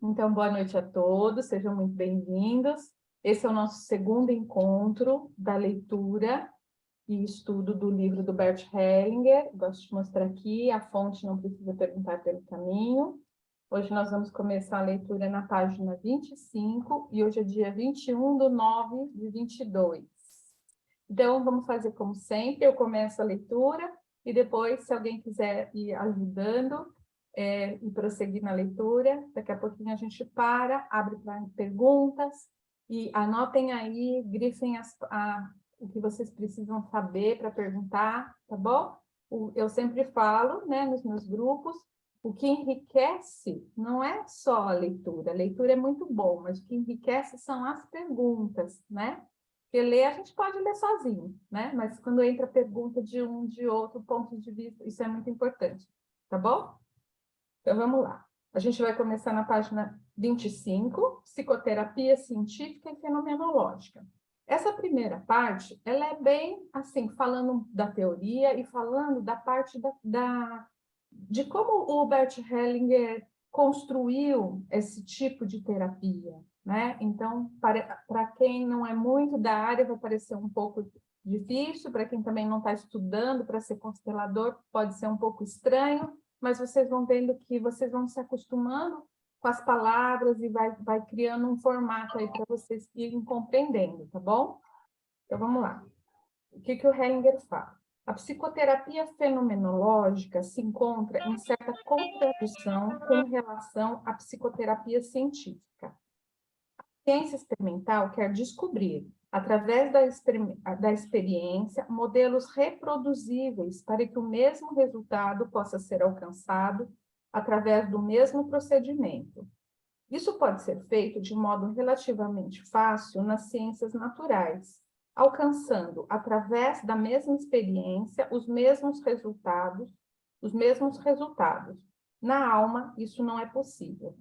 Então, boa noite a todos, sejam muito bem-vindos. Esse é o nosso segundo encontro da leitura e estudo do livro do Bert Hellinger. Gosto de mostrar aqui, a fonte não precisa perguntar pelo caminho. Hoje nós vamos começar a leitura na página 25 e hoje é dia 21/9/22. Então, vamos fazer como sempre, eu começo a leitura e depois, se alguém quiser ir ajudando, e prosseguir na leitura. Daqui a pouquinho a gente para, abre para perguntas e anotem aí, grifem o que vocês precisam saber para perguntar, tá bom? Eu sempre falo, né, nos meus grupos, o que enriquece não é só a leitura é muito bom, mas o que enriquece são as perguntas, né? Porque ler a gente pode ler sozinho, né? Mas quando entra pergunta de um, de outro ponto de vista, isso é muito importante, tá bom? Então, vamos lá. A gente vai começar na página 25, Psicoterapia Científica e Fenomenológica. Essa primeira parte, ela é bem, assim, falando da teoria e falando da parte de como o Bert Hellinger construiu esse tipo de terapia, né? Então, para quem não é muito da área, vai parecer um pouco difícil, para quem também não está estudando para ser constelador, pode ser um pouco estranho, mas vocês vão vendo que vocês vão se acostumando com as palavras e vai criando um formato aí para vocês irem compreendendo, tá bom? Então, vamos lá. O que o Hellinger fala? A psicoterapia fenomenológica se encontra em certa contradição com relação à psicoterapia científica. A ciência experimental quer descobrir, através da experiência, modelos reproduzíveis para que o mesmo resultado possa ser alcançado através do mesmo procedimento. Isso pode ser feito de modo relativamente fácil nas ciências naturais, alcançando, através da mesma experiência, os mesmos resultados. Na alma, isso não é possível.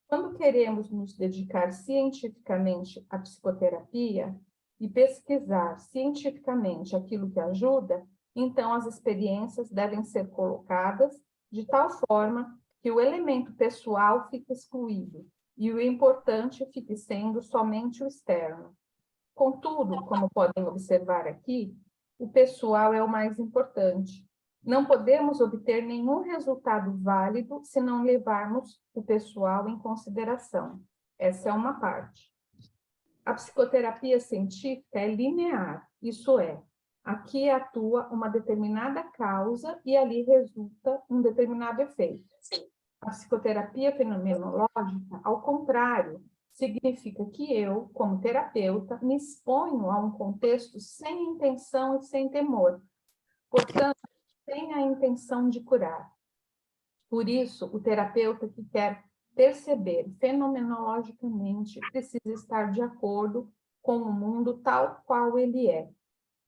Quando queremos nos dedicar cientificamente à psicoterapia e pesquisar cientificamente aquilo que ajuda, então as experiências devem ser colocadas de tal forma que o elemento pessoal fique excluído e o importante fique sendo somente o externo. Contudo, como podem observar aqui, o pessoal é o mais importante. Não podemos obter nenhum resultado válido se não levarmos o pessoal em consideração. Essa é uma parte. A psicoterapia científica é linear, isso é, aqui atua uma determinada causa e ali resulta um determinado efeito. A psicoterapia fenomenológica, ao contrário, significa que eu, como terapeuta, me exponho a um contexto sem intenção e sem temor. Portanto, sem a intenção de curar. Por isso, o terapeuta que quer perceber fenomenologicamente precisa estar de acordo com o mundo tal qual ele é.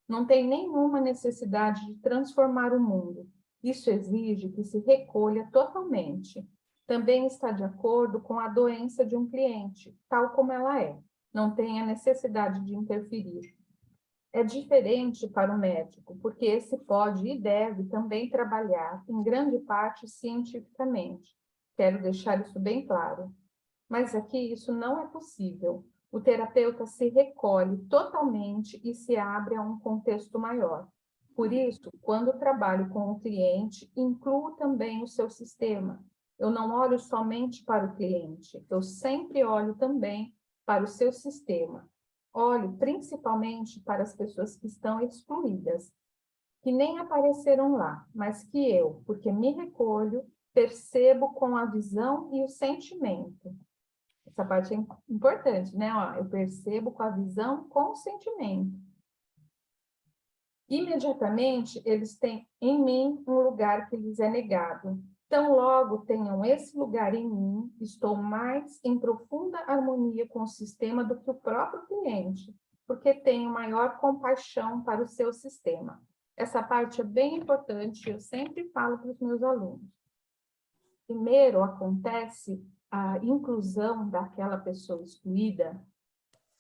Não tem nenhuma necessidade de transformar o mundo. Isso exige que se recolha totalmente. Também está de acordo com a doença de um cliente, tal como ela é. Não tem a necessidade de interferir. É diferente para o médico, porque esse pode e deve também trabalhar, em grande parte, cientificamente. Quero deixar isso bem claro. Mas aqui isso não é possível. O terapeuta se recolhe totalmente e se abre a um contexto maior. Por isso, quando trabalho com o cliente, incluo também o seu sistema. Eu não olho somente para o cliente, eu sempre olho também para o seu sistema. Olho principalmente para as pessoas que estão excluídas, que nem apareceram lá, mas que eu, porque me recolho, percebo com a visão e o sentimento. Essa parte é importante, né? Ó, eu percebo com a visão, com o sentimento. Imediatamente, eles têm em mim um lugar que lhes é negado. Tão logo tenham esse lugar em mim, estou mais em profunda harmonia com o sistema do que o próprio cliente, porque tenho maior compaixão para o seu sistema. Essa parte é bem importante, eu sempre falo para os meus alunos. Primeiro, acontece a inclusão daquela pessoa excluída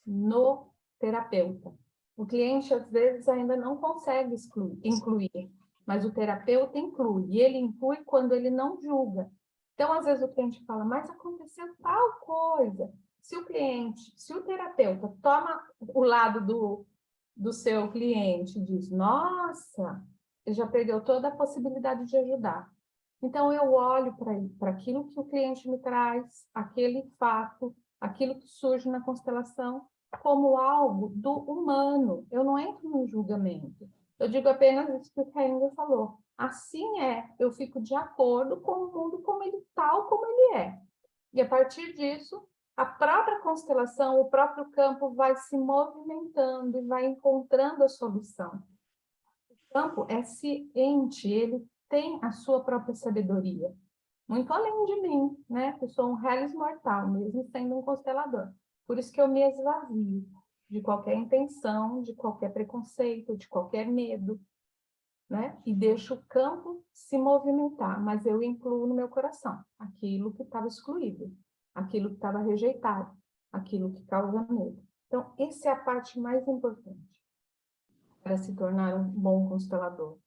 no terapeuta. O cliente, às vezes, ainda não consegue incluir, mas o terapeuta inclui, e ele inclui quando ele não julga. Então, às vezes o cliente fala, mas aconteceu tal coisa. Se o terapeuta toma o lado do seu cliente e diz, nossa, ele já perdeu toda a possibilidade de ajudar. Então, eu olho para aquilo que o cliente me traz, aquele fato, aquilo que surge na constelação, como algo do humano. Eu não entro no julgamento. Eu digo apenas isso que o Hellinger falou. Assim eu fico de acordo com o mundo como ele tal como ele é. E a partir disso, a própria constelação, o próprio campo vai se movimentando e vai encontrando a solução. O campo é ciente, ele tem a sua própria sabedoria, muito além de mim, né? Eu sou um reles mortal, mesmo sendo um constelador. Por isso que eu me esvazio de qualquer intenção, de qualquer preconceito, de qualquer medo, né? E deixo o campo se movimentar, mas eu incluo no meu coração aquilo que estava excluído, aquilo que estava rejeitado, aquilo que causa medo. Então, essa é a parte mais importante para se tornar um bom constelador,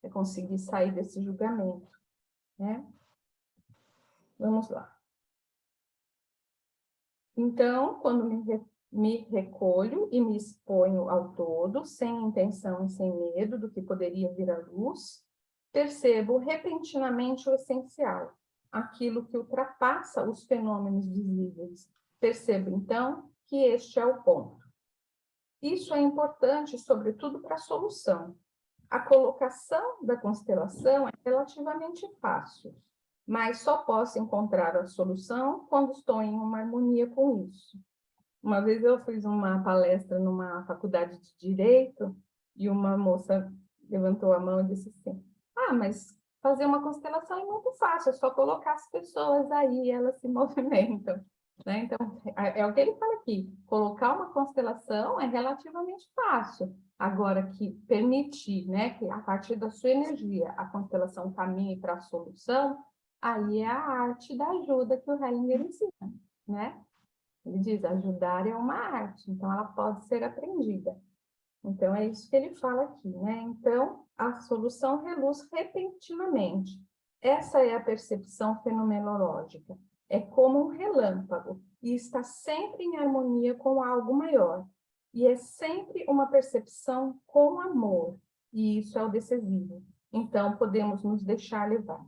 é conseguir sair desse julgamento, né? Vamos lá. Então, quando me recolho e me exponho ao todo, sem intenção e sem medo do que poderia vir à luz, percebo repentinamente o essencial, aquilo que ultrapassa os fenômenos visíveis. Percebo, então, que este é o ponto. Isso é importante, sobretudo, para a solução. A colocação da constelação é relativamente fácil, mas só posso encontrar a solução quando estou em uma harmonia com isso. Uma vez eu fiz uma palestra numa faculdade de Direito e uma moça levantou a mão e disse assim, mas fazer uma constelação é muito fácil, é só colocar as pessoas aí, elas se movimentam. Né? Então, é o que ele fala aqui, colocar uma constelação é relativamente fácil. Agora, que permitir, né, que a partir da sua energia a constelação caminhe para a solução, aí é a arte da ajuda que o Hellinger ensina, né? Ele diz, ajudar é uma arte, então ela pode ser aprendida. Então, é isso que ele fala aqui, né? Então, a solução reluz repentinamente. Essa é a percepção fenomenológica. É como um relâmpago e está sempre em harmonia com algo maior. E é sempre uma percepção com amor, e isso é o decisivo. Então, podemos nos deixar levar.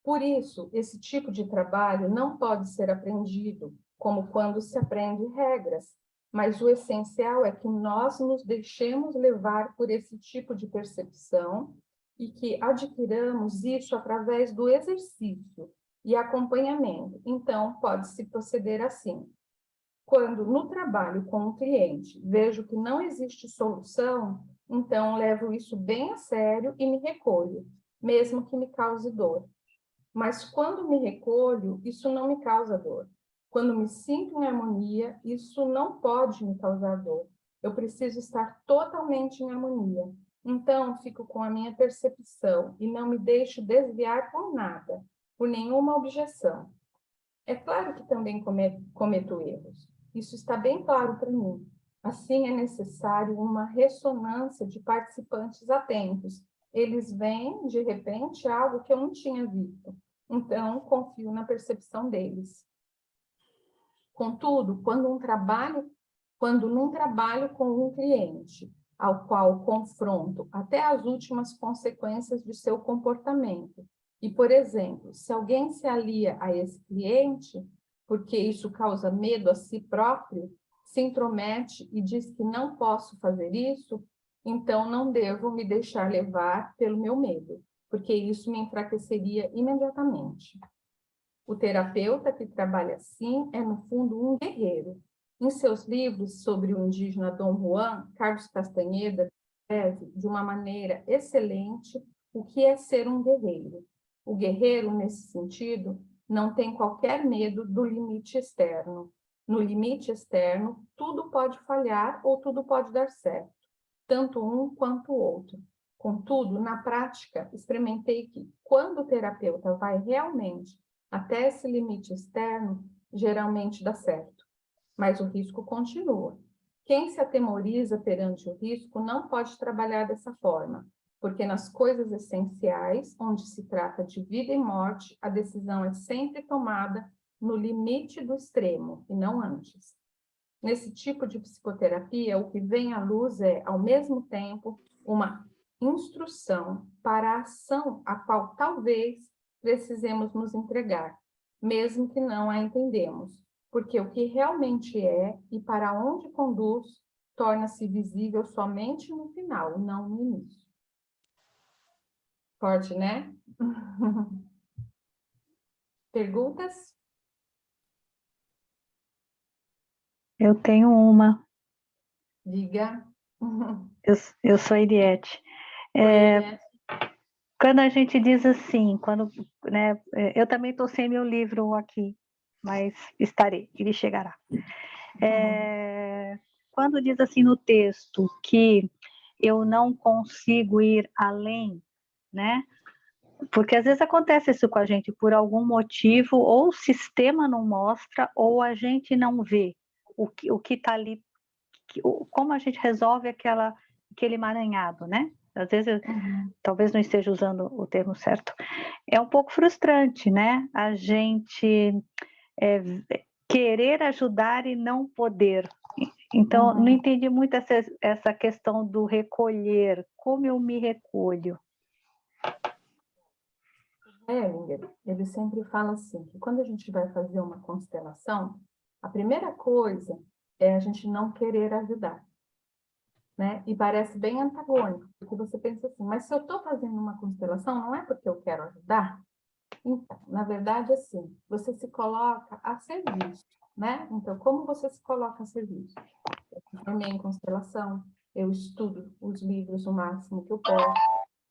Por isso, esse tipo de trabalho não pode ser aprendido como quando se aprende regras, mas o essencial é que nós nos deixemos levar por esse tipo de percepção e que adquiramos isso através do exercício e acompanhamento. Então, pode-se proceder assim. Quando no trabalho com o cliente vejo que não existe solução, então levo isso bem a sério e me recolho, mesmo que me cause dor. Mas quando me recolho, isso não me causa dor. Quando me sinto em harmonia, isso não pode me causar dor. Eu preciso estar totalmente em harmonia. Então, fico com a minha percepção e não me deixo desviar por nada, por nenhuma objeção. É claro que também cometo erros. Isso está bem claro para mim. Assim, é necessário uma ressonância de participantes atentos. Eles veem, de repente, algo que eu não tinha visto. Então, confio na percepção deles. Contudo, quando num trabalho com um cliente, ao qual confronto até as últimas consequências de seu comportamento, e, por exemplo, se alguém se alia a esse cliente, porque isso causa medo a si próprio, se intromete e diz que não posso fazer isso, então não devo me deixar levar pelo meu medo, porque isso me enfraqueceria imediatamente. O terapeuta que trabalha assim é, no fundo, um guerreiro. Em seus livros sobre o indígena Dom Juan, Carlos Castaneda descreve de uma maneira excelente o que é ser um guerreiro. O guerreiro, nesse sentido, não tem qualquer medo do limite externo. No limite externo, tudo pode falhar ou tudo pode dar certo, tanto um quanto o outro. Contudo, na prática, experimentei que, quando o terapeuta vai realmente até esse limite externo, geralmente dá certo. Mas o risco continua. Quem se atemoriza perante o risco não pode trabalhar dessa forma. porque nas coisas essenciais, onde se trata de vida e morte, a decisão é sempre tomada no limite do extremo, e não antes. Nesse tipo de psicoterapia, o que vem à luz é, ao mesmo tempo, uma instrução para a ação a qual talvez precisemos nos entregar, mesmo que não a entendemos, porque o que realmente é e para onde conduz torna-se visível somente no final, não no início. Forte, né? Perguntas? Eu tenho uma. Diga. Eu sou Eliette. Oi, Eliette. Quando a gente diz assim, né, eu também estou sem meu livro aqui, mas ele chegará. Quando diz assim no texto que eu não consigo ir além, né? Porque às vezes acontece isso com a gente por algum motivo, ou o sistema não mostra, ou a gente não vê o que está ali, como a gente resolve aquele emaranhado, né? Às vezes, talvez não esteja usando o termo certo. É um pouco frustrante, né? A gente querer ajudar e não poder. Então, não entendi muito essa questão do recolher. Como eu me recolho? Hellinger, ele sempre fala assim, que quando a gente vai fazer uma constelação, a primeira coisa é a gente não querer ajudar, né? E parece bem antagônico, porque você pensa assim, mas se eu estou fazendo uma constelação, não é porque eu quero ajudar? Então, na verdade, assim, você se coloca a serviço, né? Então, como você se coloca a serviço? Eu me formei em constelação, eu estudo os livros o máximo que eu posso,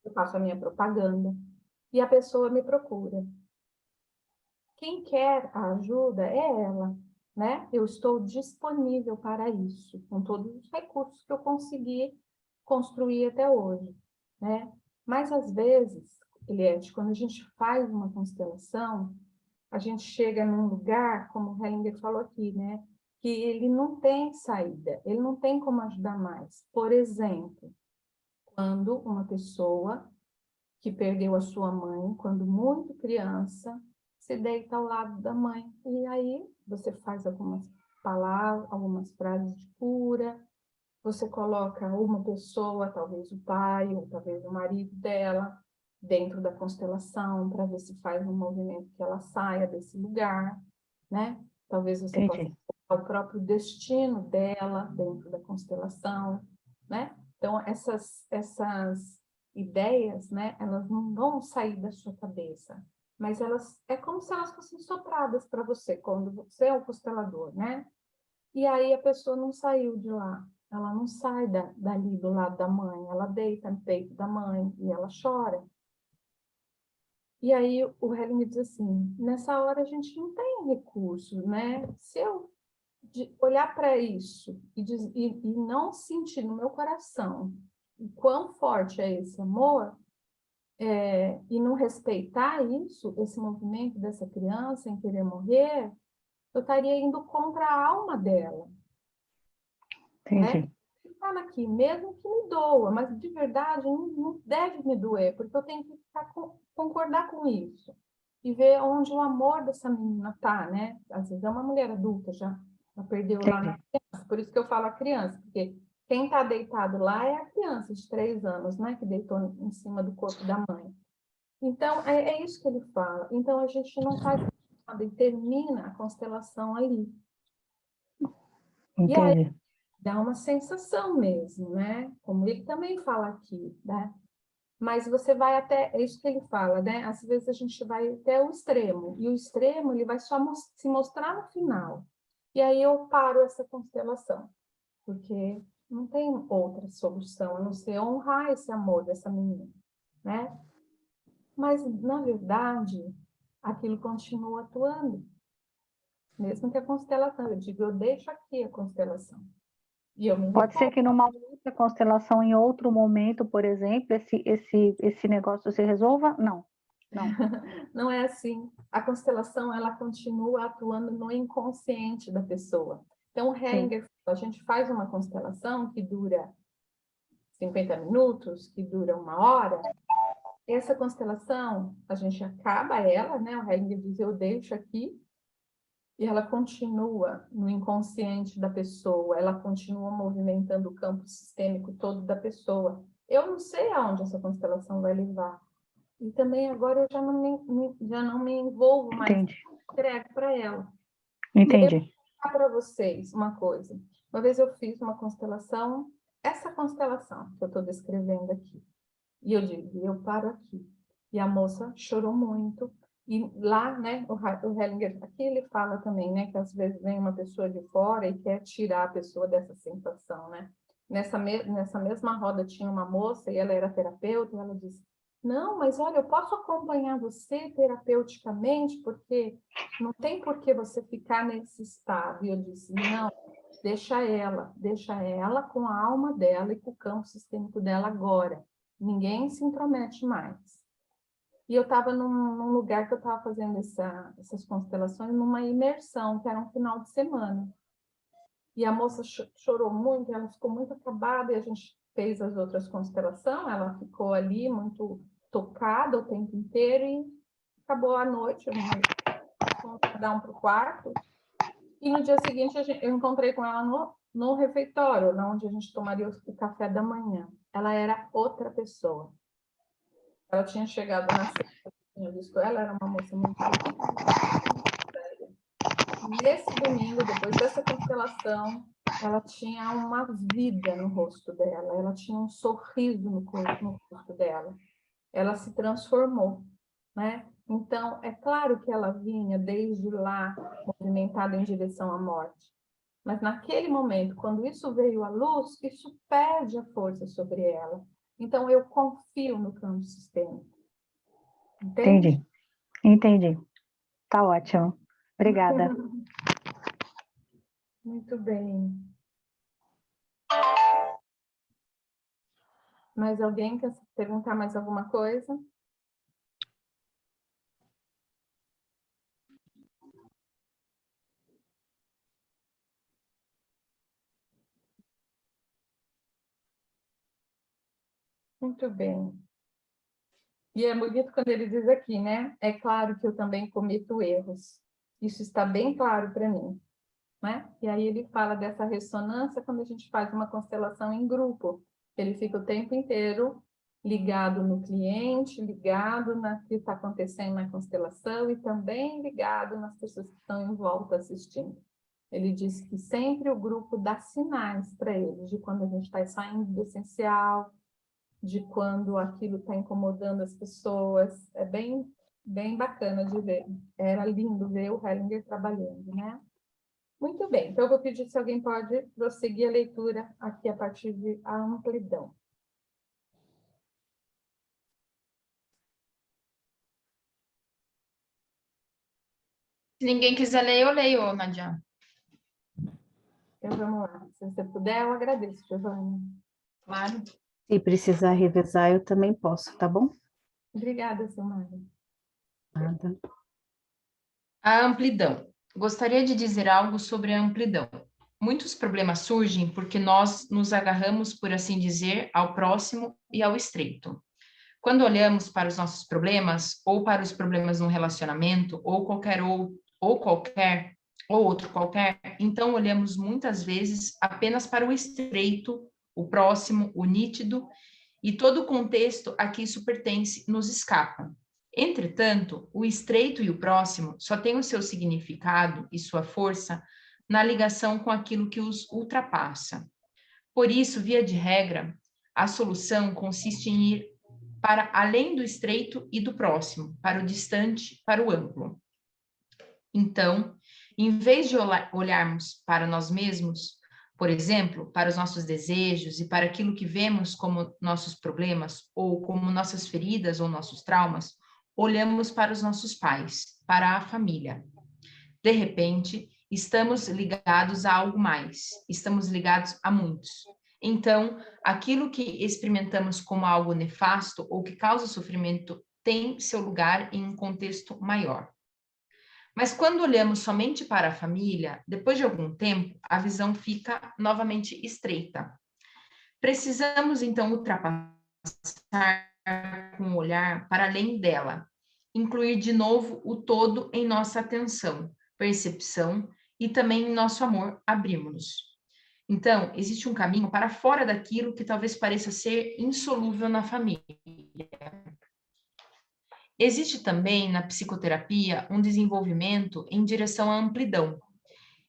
eu faço a minha propaganda, e a pessoa me procura. Quem quer a ajuda é ela, né? Eu estou disponível para isso, com todos os recursos que eu consegui construir até hoje, né? Mas, às vezes, Eliette, quando a gente faz uma constelação, a gente chega num lugar, como o Hellinger falou aqui, né? Que ele não tem saída, ele não tem como ajudar mais. Por exemplo, quando uma pessoa que perdeu a sua mãe, quando muito criança, se deita ao lado da mãe. E aí você faz algumas palavras, algumas frases de cura, você coloca uma pessoa, talvez o pai, ou talvez o marido dela, dentro da constelação, para ver se faz um movimento que ela saia desse lugar, né? Talvez você possa colocar o próprio destino dela dentro da constelação, né? Então, essas ideias, né, elas não vão sair da sua cabeça, mas é como se elas fossem sopradas para você, quando você é o constelador, né? E aí a pessoa não saiu de lá, ela não sai dali do lado da mãe, ela deita no peito da mãe e ela chora. E aí o Helen diz assim, nessa hora a gente não tem recursos, né? Se eu olhar para isso e não sentir no meu coração o quão forte é esse amor, e não respeitar isso, esse movimento dessa criança em querer morrer, eu estaria indo contra a alma dela. Entendi. Né? Fala aqui, mesmo que me doa, mas de verdade não deve me doer, porque eu tenho que concordar com isso e ver onde o amor dessa menina está, né? Às vezes é uma mulher adulta já perdeu lá na criança, por isso que eu falo a criança, porque quem está deitado lá é a criança de 3 anos, né? Que deitou em cima do corpo da mãe. Então, é isso que ele fala. Então, a gente não faz nada e termina a constelação ali. E aí, Entendi. dá uma sensação mesmo, né? Como ele também fala aqui, né? Mas você vai até, é isso que ele fala, né? Às vezes a gente vai até o extremo, e o extremo ele vai só se mostrar no final. E aí eu paro essa constelação, porque não tem outra solução, a não ser honrar esse amor dessa menina, né? Mas, na verdade, aquilo continua atuando, mesmo que a constelação, eu digo, eu deixo aqui a constelação. E eu me Pode ser recolho. que numa outra constelação, em outro momento, por exemplo, esse negócio se resolva? Não, não. Não é assim. A constelação, ela continua atuando no inconsciente da pessoa. Então, o Sim. Hellinger, a gente faz uma constelação que dura 50 minutos, que dura 1 hora, essa constelação, a gente acaba ela, né? O Hellinger diz, eu deixo aqui, e ela continua no inconsciente da pessoa, ela continua movimentando o campo sistêmico todo da pessoa. Eu não sei aonde essa constelação vai levar. E também agora eu já não me envolvo mais, Entendi. entrego para ela. Entendi. E eu vou falar para vocês uma coisa. Uma vez eu fiz uma constelação, essa constelação que eu estou descrevendo aqui. E eu digo, eu paro aqui. E a moça chorou muito. E lá, né, o Hellinger, aqui ele fala também, né, que às vezes vem uma pessoa de fora e quer tirar a pessoa dessa sensação, né? Nessa mesma roda tinha uma moça e ela era terapeuta, e ela disse, não, mas olha, eu posso acompanhar você terapeuticamente, porque não tem por que você ficar nesse estado. E eu disse, não, deixa ela com a alma dela e com o campo sistêmico dela agora. Ninguém se intromete mais. E eu estava num lugar que eu estava fazendo essas constelações, numa imersão, que era um final de semana. E a moça chorou muito, ela ficou muito acabada, e a gente fez as outras constelações, ela ficou ali muito tocada o tempo inteiro, e acabou a noite, fomos cada um para o quarto, e no dia seguinte eu encontrei com ela no refeitório, onde a gente tomaria o café da manhã. Ela era outra pessoa. Ela tinha chegado na sexta, tinha visto ela, era uma moça muito séria. Nesse domingo, depois dessa constelação, ela tinha uma vida no rosto dela, ela tinha um sorriso no rosto dela. Ela se transformou, né? Então, é claro que ela vinha desde lá, movimentada em direção à morte. Mas naquele momento, quando isso veio à luz, isso perde a força sobre ela. Então, eu confio no campo sistêmico. Entende? Entendi. Tá ótimo. Obrigada. Muito bem. Mais alguém quer perguntar mais alguma coisa? Muito bem. E é bonito quando ele diz aqui, né? É claro que eu também cometo erros. Isso está bem claro para mim, né? E aí ele fala dessa ressonância quando a gente faz uma constelação em grupo. Ele fica o tempo inteiro ligado no cliente, ligado na que está acontecendo na constelação e também ligado nas pessoas que estão em volta assistindo. Ele diz que sempre o grupo dá sinais para eles de quando a gente está saindo do essencial, de quando aquilo está incomodando as pessoas. É bem, bem bacana de ver. Era lindo ver o Hellinger trabalhando, né? Muito bem, então eu vou pedir se alguém pode prosseguir a leitura aqui a partir de a amplidão. Se ninguém quiser ler, eu leio, Nadia. Então vamos lá. Se você puder, eu agradeço, Giovana. Claro. Se precisar revezar, eu também posso, tá bom? Obrigada, Silmara. Nada. A amplidão. Gostaria de dizer algo sobre a amplidão. Muitos problemas surgem porque nós nos agarramos, por assim dizer, ao próximo e ao estreito. Quando olhamos para os nossos problemas, ou para os problemas no relacionamento, ou outro qualquer, então olhamos muitas vezes apenas para o estreito, o próximo, o nítido, e todo o contexto a que isso pertence nos escapa. Entretanto, o estreito e o próximo só têm o seu significado e sua força na ligação com aquilo que os ultrapassa. Por isso, via de regra, a solução consiste em ir para além do estreito e do próximo, para o distante, para o amplo. Então, em vez de olharmos para nós mesmos, por exemplo, para os nossos desejos e para aquilo que vemos como nossos problemas, ou como nossas feridas ou nossos traumas, olhamos para os nossos pais, para a família. De repente, estamos ligados a algo mais, estamos ligados a muitos. Então, aquilo que experimentamos como algo nefasto ou que causa sofrimento tem seu lugar em um contexto maior. Mas quando olhamos somente para a família, depois de algum tempo, a visão fica novamente estreita. Precisamos, então, ultrapassar com o olhar para além dela, incluir de novo o todo em nossa atenção, percepção e também em nosso amor, abrimos-nos. Então, existe um caminho para fora daquilo que talvez pareça ser insolúvel na família. Existe também na psicoterapia um desenvolvimento em direção à amplidão.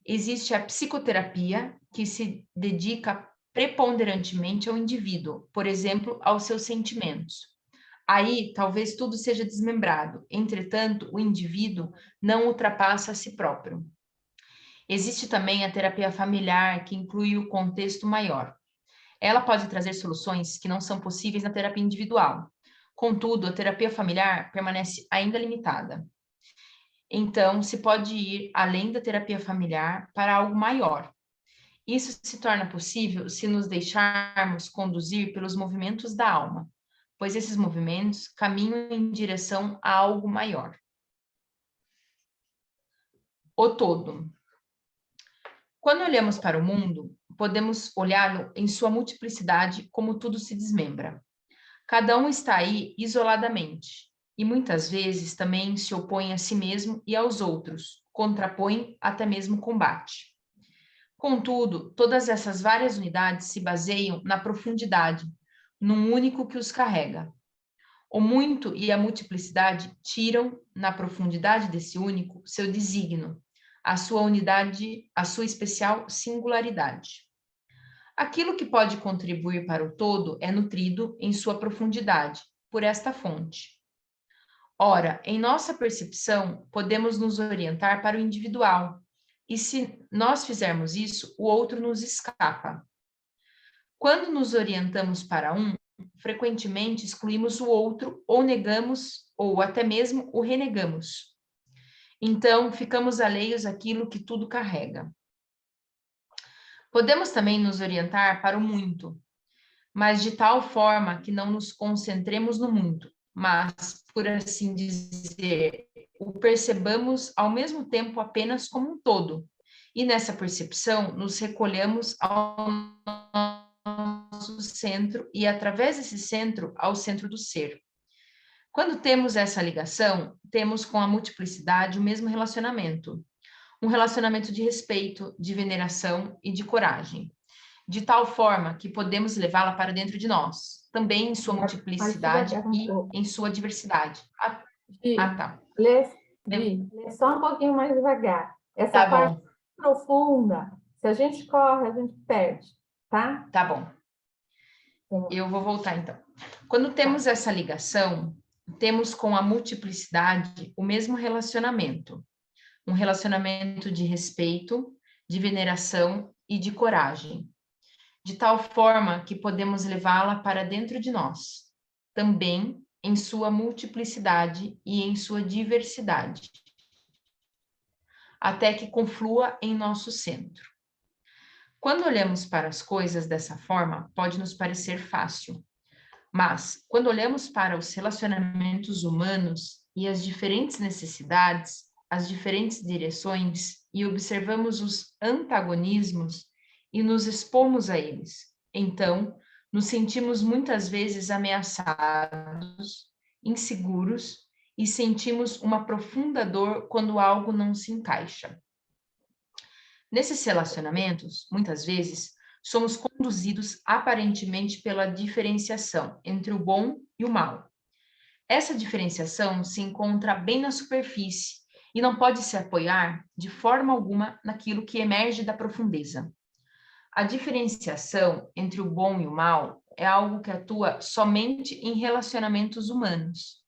Existe a psicoterapia que se dedica preponderantemente ao indivíduo, por exemplo, aos seus sentimentos. Aí, talvez tudo seja desmembrado, entretanto, o indivíduo não ultrapassa a si próprio. Existe também a terapia familiar, que inclui o contexto maior. Ela pode trazer soluções que não são possíveis na terapia individual. Contudo, a terapia familiar permanece ainda limitada. Então, se pode ir além da terapia familiar para algo maior. Isso se torna possível se nos deixarmos conduzir pelos movimentos da alma, pois esses movimentos caminham em direção a algo maior. O todo. Quando olhamos para o mundo, podemos olhá-lo em sua multiplicidade, como tudo se desmembra. Cada um está aí isoladamente, e muitas vezes também se opõe a si mesmo e aos outros, contrapõe, até mesmo combate. Contudo, todas essas várias unidades se baseiam na profundidade, num único que os carrega. O muito e a multiplicidade tiram, na profundidade desse único, seu desígnio, a sua unidade, a sua especial singularidade. Aquilo que pode contribuir para o todo é nutrido em sua profundidade, por esta fonte. Ora, em nossa percepção, podemos nos orientar para o individual, e se nós fizermos isso, o outro nos escapa. Quando nos orientamos para um, frequentemente excluímos o outro, ou negamos, ou até mesmo o renegamos. Então, ficamos alheios àquilo que tudo carrega. Podemos também nos orientar para o muito, mas de tal forma que não nos concentremos no muito, mas, por assim dizer, o percebamos ao mesmo tempo apenas como um todo. E nessa percepção, nos recolhemos ao nosso centro e, através desse centro, ao centro do ser. Quando temos essa ligação, temos com a multiplicidade o mesmo relacionamento. Um relacionamento de respeito, de veneração e de coragem. De tal forma que podemos levá-la para dentro de nós, também em sua multiplicidade e em sua diversidade. Tá. Lê só um pouquinho mais devagar. Essa parte profunda, se a gente corre, a gente perde, tá? Tá bom. Eu vou voltar então. Quando temos essa ligação, temos com a multiplicidade o mesmo relacionamento. Um relacionamento de respeito, de veneração e de coragem. De tal forma que podemos levá-la para dentro de nós, também em sua multiplicidade e em sua diversidade, até que conflua em nosso centro. Quando olhamos para as coisas dessa forma, pode nos parecer fácil, mas quando olhamos para os relacionamentos humanos e as diferentes necessidades, as diferentes direções e observamos os antagonismos e nos expomos a eles, então nos sentimos muitas vezes ameaçados, inseguros e sentimos uma profunda dor quando algo não se encaixa. Nesses relacionamentos, muitas vezes, somos conduzidos aparentemente pela diferenciação entre o bom e o mal. Essa diferenciação se encontra bem na superfície e não pode se apoiar de forma alguma naquilo que emerge da profundeza. A diferenciação entre o bom e o mal é algo que atua somente em relacionamentos humanos.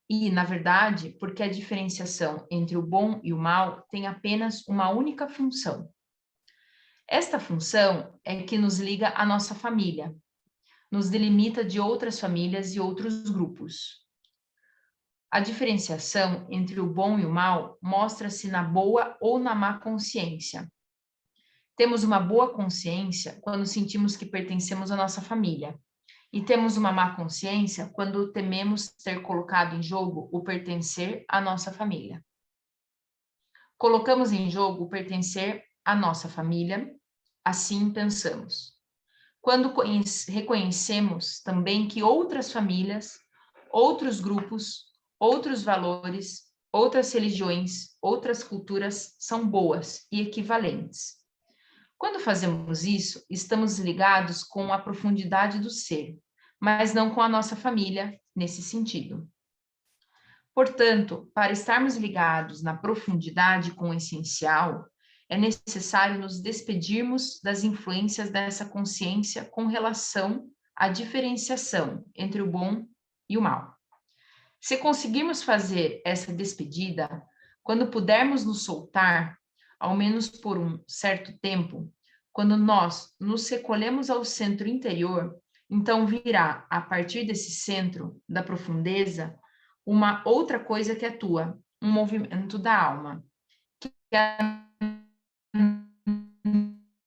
E, na verdade, porque a diferenciação entre o bom e o mal tem apenas uma única função. Esta função é que nos liga à nossa família, nos delimita de outras famílias e outros grupos. A diferenciação entre o bom e o mal mostra-se na boa ou na má consciência. Temos uma boa consciência quando sentimos que pertencemos à nossa família. E temos uma má consciência quando tememos ter colocado em jogo o pertencer à nossa família. Colocamos em jogo o pertencer à nossa família, assim pensamos. quando reconhecemos também que outras famílias, outros grupos, outros valores, outras religiões, outras culturas são boas e equivalentes. Quando fazemos isso, estamos ligados com a profundidade do ser, mas não com a nossa família nesse sentido. Portanto, para estarmos ligados na profundidade com o essencial, é necessário nos despedirmos das influências dessa consciência com relação à diferenciação entre o bom e o mal. Se conseguirmos fazer essa despedida, quando pudermos nos soltar, ao menos por um certo tempo, quando nós nos recolhemos ao centro interior, então virá, a partir desse centro da profundeza, uma outra coisa que atua, um movimento da alma, que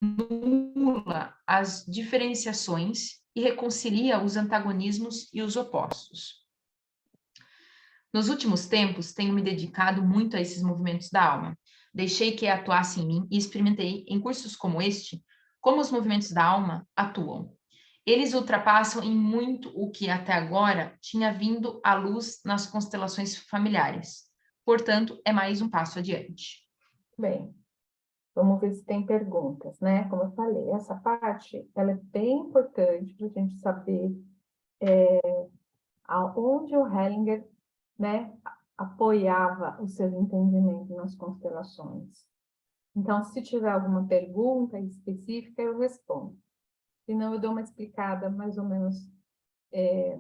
anula as diferenciações e reconcilia os antagonismos e os opostos. Nos últimos tempos, tenho me dedicado muito a esses movimentos da alma. Deixei que atuasse em mim e experimentei, em cursos como este, como os movimentos da alma atuam. Eles ultrapassam em muito o que até agora tinha vindo à luz nas constelações familiares. Portanto, é mais um passo adiante. Bem, vamos ver se tem perguntas, né? Como eu falei, essa parte, ela é bem importante para a gente saber aonde o Hellinger, né, apoiava o seu entendimento nas constelações. Então, se tiver alguma pergunta específica, eu respondo. Se não, eu dou uma explicada mais ou menos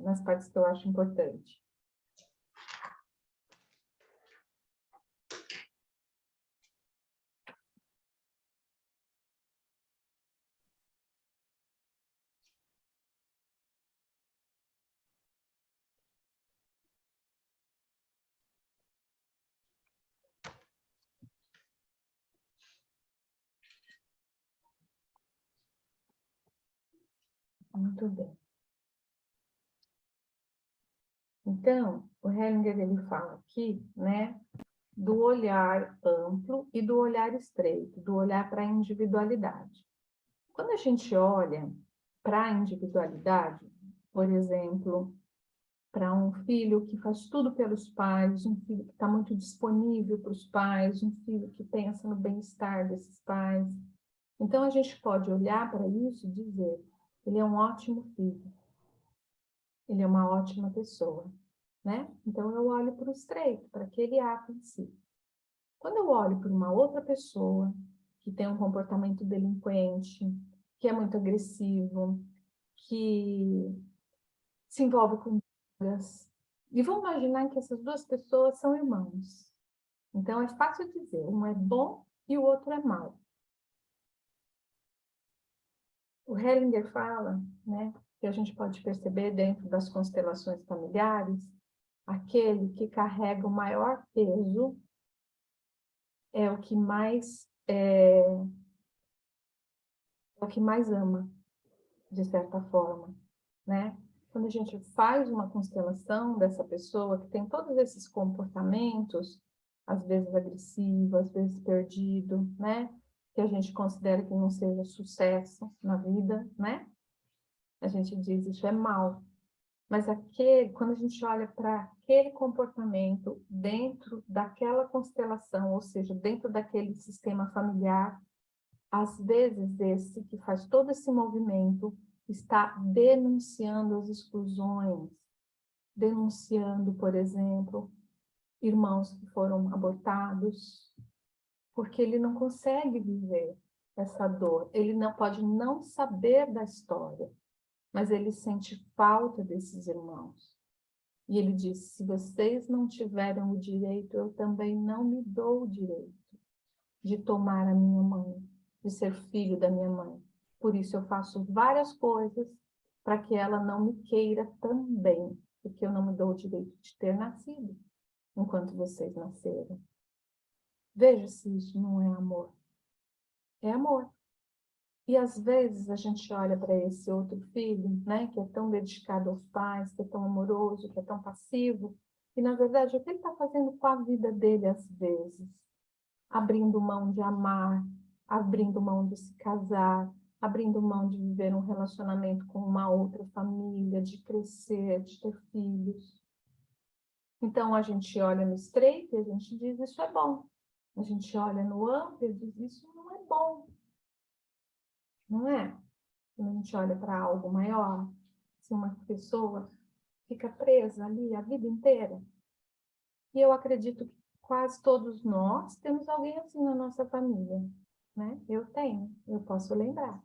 nas partes que eu acho importante. Muito bem. Então, o Hellinger, ele fala aqui, né, do olhar amplo e do olhar estreito, do olhar para a individualidade. Quando a gente olha para a individualidade, por exemplo, para um filho que faz tudo pelos pais, um filho que está muito disponível para os pais, um filho que pensa no bem-estar desses pais. Então, a gente pode olhar para isso e dizer, ele é um ótimo filho, ele é uma ótima pessoa, né? Então, eu olho para o estreito, para aquele ato em si. Quando eu olho para uma outra pessoa que tem um comportamento delinquente, que é muito agressivo, que se envolve com drogas, e vamos imaginar que essas duas pessoas são irmãos. Então, é fácil dizer, um é bom e o outro é mau. O Hellinger fala, né, que a gente pode perceber dentro das constelações familiares, aquele que carrega o maior peso é o que mais ama, de certa forma, né? Quando a gente faz uma constelação dessa pessoa que tem todos esses comportamentos, às vezes agressivo, às vezes perdido, né? Que a gente considera que não seja sucesso na vida, né? A gente diz isso é mal. Mas quando a gente olha para aquele comportamento dentro daquela constelação, ou seja, dentro daquele sistema familiar, às vezes esse que faz todo esse movimento está denunciando as exclusões, denunciando, por exemplo, irmãos que foram abortados, porque ele não consegue viver essa dor, ele não pode não saber da história, mas ele sente falta desses irmãos. E ele diz, se vocês não tiverem o direito, eu também não me dou o direito de tomar a minha mãe, de ser filho da minha mãe. Por isso eu faço várias coisas para que ela não me queira também, porque eu não me dou o direito de ter nascido enquanto vocês nasceram. Veja se isso não é amor. É amor. E às vezes a gente olha para esse outro filho, né, que é tão dedicado aos pais, que é tão amoroso, que é tão passivo, e na verdade o que ele está fazendo com a vida dele às vezes? Abrindo mão de amar, abrindo mão de se casar, abrindo mão de viver um relacionamento com uma outra família, de crescer, de ter filhos. Então, a gente olha no estreito e a gente diz, isso é bom. A gente olha no amplo e diz, isso não é bom. Não é? Quando a gente olha para algo maior, se uma pessoa fica presa ali a vida inteira. E eu acredito que quase todos nós temos alguém assim na nossa família, né? Eu tenho, eu posso lembrar.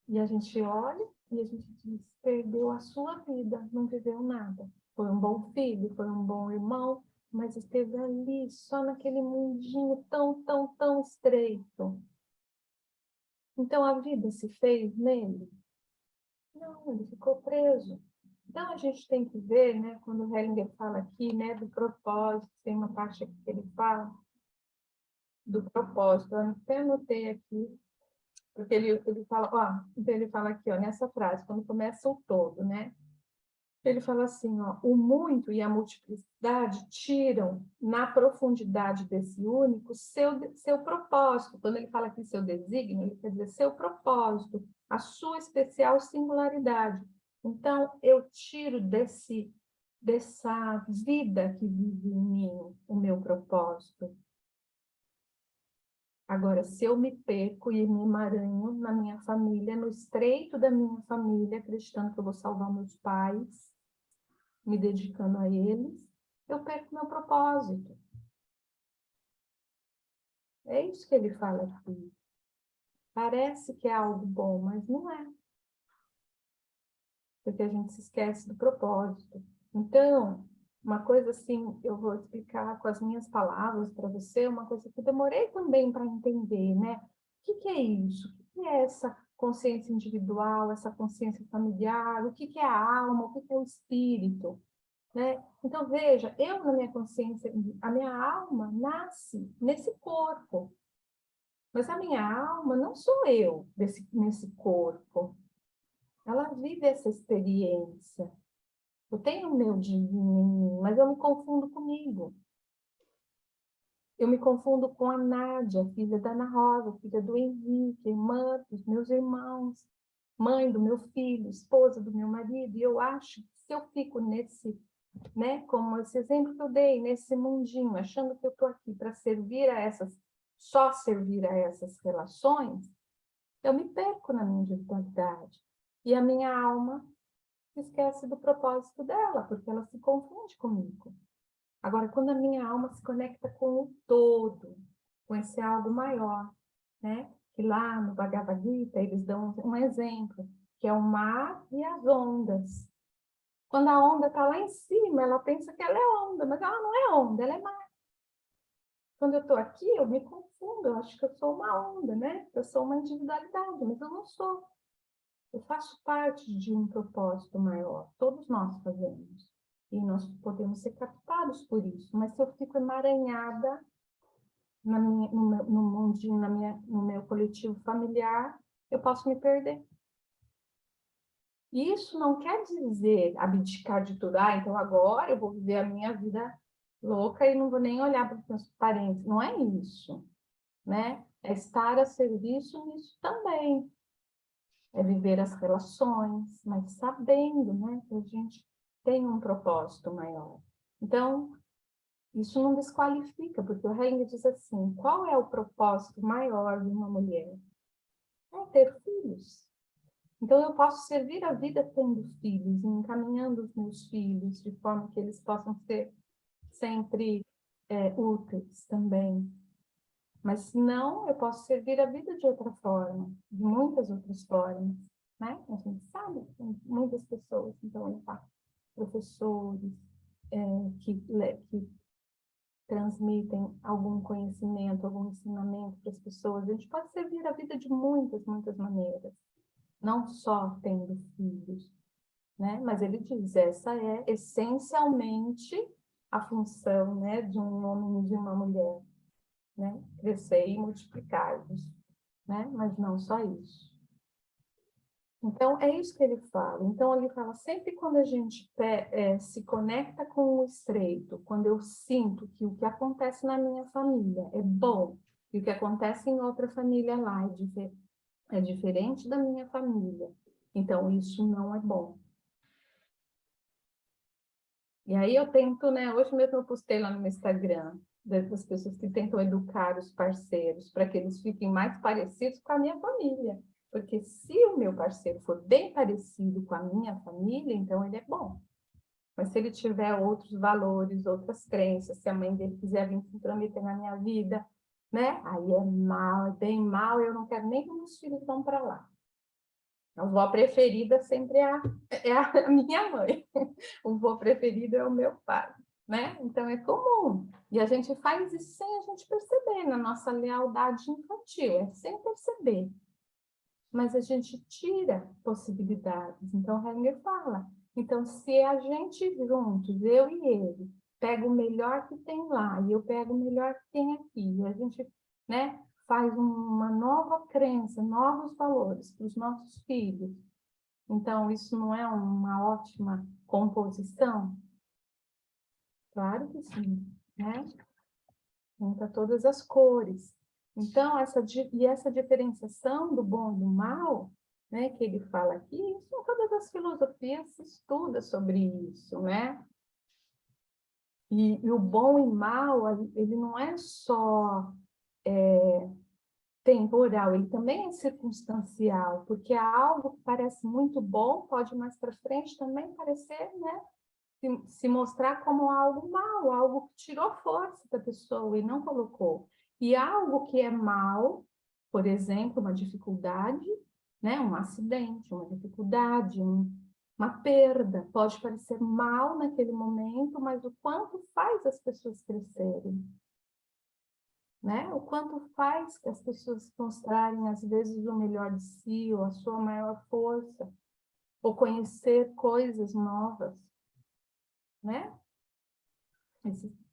E a gente olha e a gente diz, perdeu a sua vida, não viveu nada. Foi um bom filho, foi um bom irmão, mas esteve ali, só naquele mundinho tão, tão, tão estreito. Então a vida se fez nele? Não, ele ficou preso. Então a gente tem que ver, né, quando o Hellinger fala aqui, né, do propósito, tem uma parte aqui que ele fala do propósito. Eu até anotei aqui, porque ele fala, ó, então ele fala aqui, ó, nessa frase, quando começa o todo, né? Ele fala assim, ó, o muito e a multiplicidade tiram na profundidade desse único seu propósito. Quando ele fala aqui seu desígnio, ele quer dizer seu propósito, a sua especial singularidade. Então, eu tiro dessa vida que vive em mim o meu propósito. Agora, se eu me perco e me emaranho na minha família, no estreito da minha família, acreditando que eu vou salvar meus pais, me dedicando a eles, eu perco meu propósito. É isso que ele fala aqui. Parece que é algo bom, mas não é. Porque a gente se esquece do propósito. Então, uma coisa assim, eu vou explicar com as minhas palavras para você, uma coisa que eu demorei também para entender, né? O que é isso? O que é essa consciência individual, essa consciência familiar? O que é a alma? O que é o espírito? Né? Então, veja, eu na minha consciência, a minha alma nasce nesse corpo, mas a minha alma não sou eu nesse corpo. Ela vive essa experiência. Eu tenho o meu divino, mas eu me confundo comigo. Eu me confundo com a Nádia, filha da Ana Rosa, filha do Henrique, irmã dos meus irmãos, mãe do meu filho, esposa do meu marido, e eu acho que se eu fico nesse, né, como esse exemplo que eu dei, nesse mundinho, achando que eu estou aqui para só servir a essas relações, eu me perco na minha individualidade. E a minha alma se esquece do propósito dela, porque ela se confunde comigo. Agora, quando a minha alma se conecta com o todo, com esse algo maior, né? Que lá no Bhagavad Gita eles dão um exemplo, que é o mar e as ondas. Quando a onda está lá em cima, ela pensa que ela é onda, mas ela não é onda, ela é mar. Quando eu estou aqui, eu me confundo, eu acho que eu sou uma onda, né? Eu sou uma individualidade, mas eu não sou. Eu faço parte de um propósito maior, todos nós fazemos. E nós podemos ser captados por isso, mas se eu fico emaranhada no mundinho, no meu coletivo familiar, eu posso me perder. E isso não quer dizer abdicar de tudo. Ah, então agora eu vou viver a minha vida louca e não vou nem olhar para os meus parentes. Não é isso, né? É estar a serviço nisso também. É viver as relações, mas sabendo, né, que a gente tem um propósito maior. Então, isso não desqualifica, porque o Hellinger diz assim, qual é o propósito maior de uma mulher? É ter filhos. Então, eu posso servir a vida tendo filhos, encaminhando os meus filhos, de forma que eles possam ser sempre úteis também. Mas, se não, eu posso servir a vida de outra forma, de muitas outras formas, né? A gente sabe que tem muitas pessoas, então, professores que transmitem algum conhecimento, algum ensinamento para as pessoas. A gente pode servir a vida de muitas, muitas maneiras, não só tendo filhos, né? Mas ele diz, essa é essencialmente a função, né, de um homem e de uma mulher, né? Crescer e multiplicar-vos, né? Mas não só isso. Então, é isso que ele fala. Então, ele fala, sempre quando a gente se conecta com o estreito, quando eu sinto que o que acontece na minha família é bom, E o que acontece em outra família lá é diferente da minha família. Então, isso não é bom. E aí eu tento, né? Hoje mesmo eu postei lá no meu Instagram, das pessoas que tentam educar os parceiros para que eles fiquem mais parecidos com a minha família. Porque se o meu parceiro for bem parecido com a minha família, então ele é bom. Mas se ele tiver outros valores, outras crenças, se a mãe dele quiser vir se intrometer na minha vida, né? Aí é mal, é bem mal, eu não quero nem que meus filhos vão para lá. A avó preferida sempre é a minha mãe. O avô preferido é o meu pai, né? Então é comum. E a gente faz isso sem a gente perceber, na nossa lealdade infantil, é sem perceber. Mas a gente tira possibilidades. Então, Hellinger fala. Então, se a gente juntos, eu e ele, pega o melhor que tem lá e eu pego o melhor que tem aqui, e a gente, né, faz uma nova crença, novos valores para os nossos filhos. Então, isso não é uma ótima composição? Claro que sim, né? Junta todas as cores. Então, essa diferenciação do bom e do mal, né, que ele fala aqui, isso, todas as filosofias se estuda sobre isso, né? E o bom e mal, ele não é só temporal, ele também é circunstancial, porque algo que parece muito bom pode mais para frente também parecer, né, se mostrar como algo mal, algo que tirou força da pessoa e não colocou. E algo que é mal, por exemplo, uma dificuldade, né, um acidente, uma dificuldade, uma perda, pode parecer mal naquele momento, mas o quanto faz as pessoas crescerem, né? O quanto faz que as pessoas mostrarem, às vezes, o melhor de si, ou a sua maior força, ou conhecer coisas novas, né?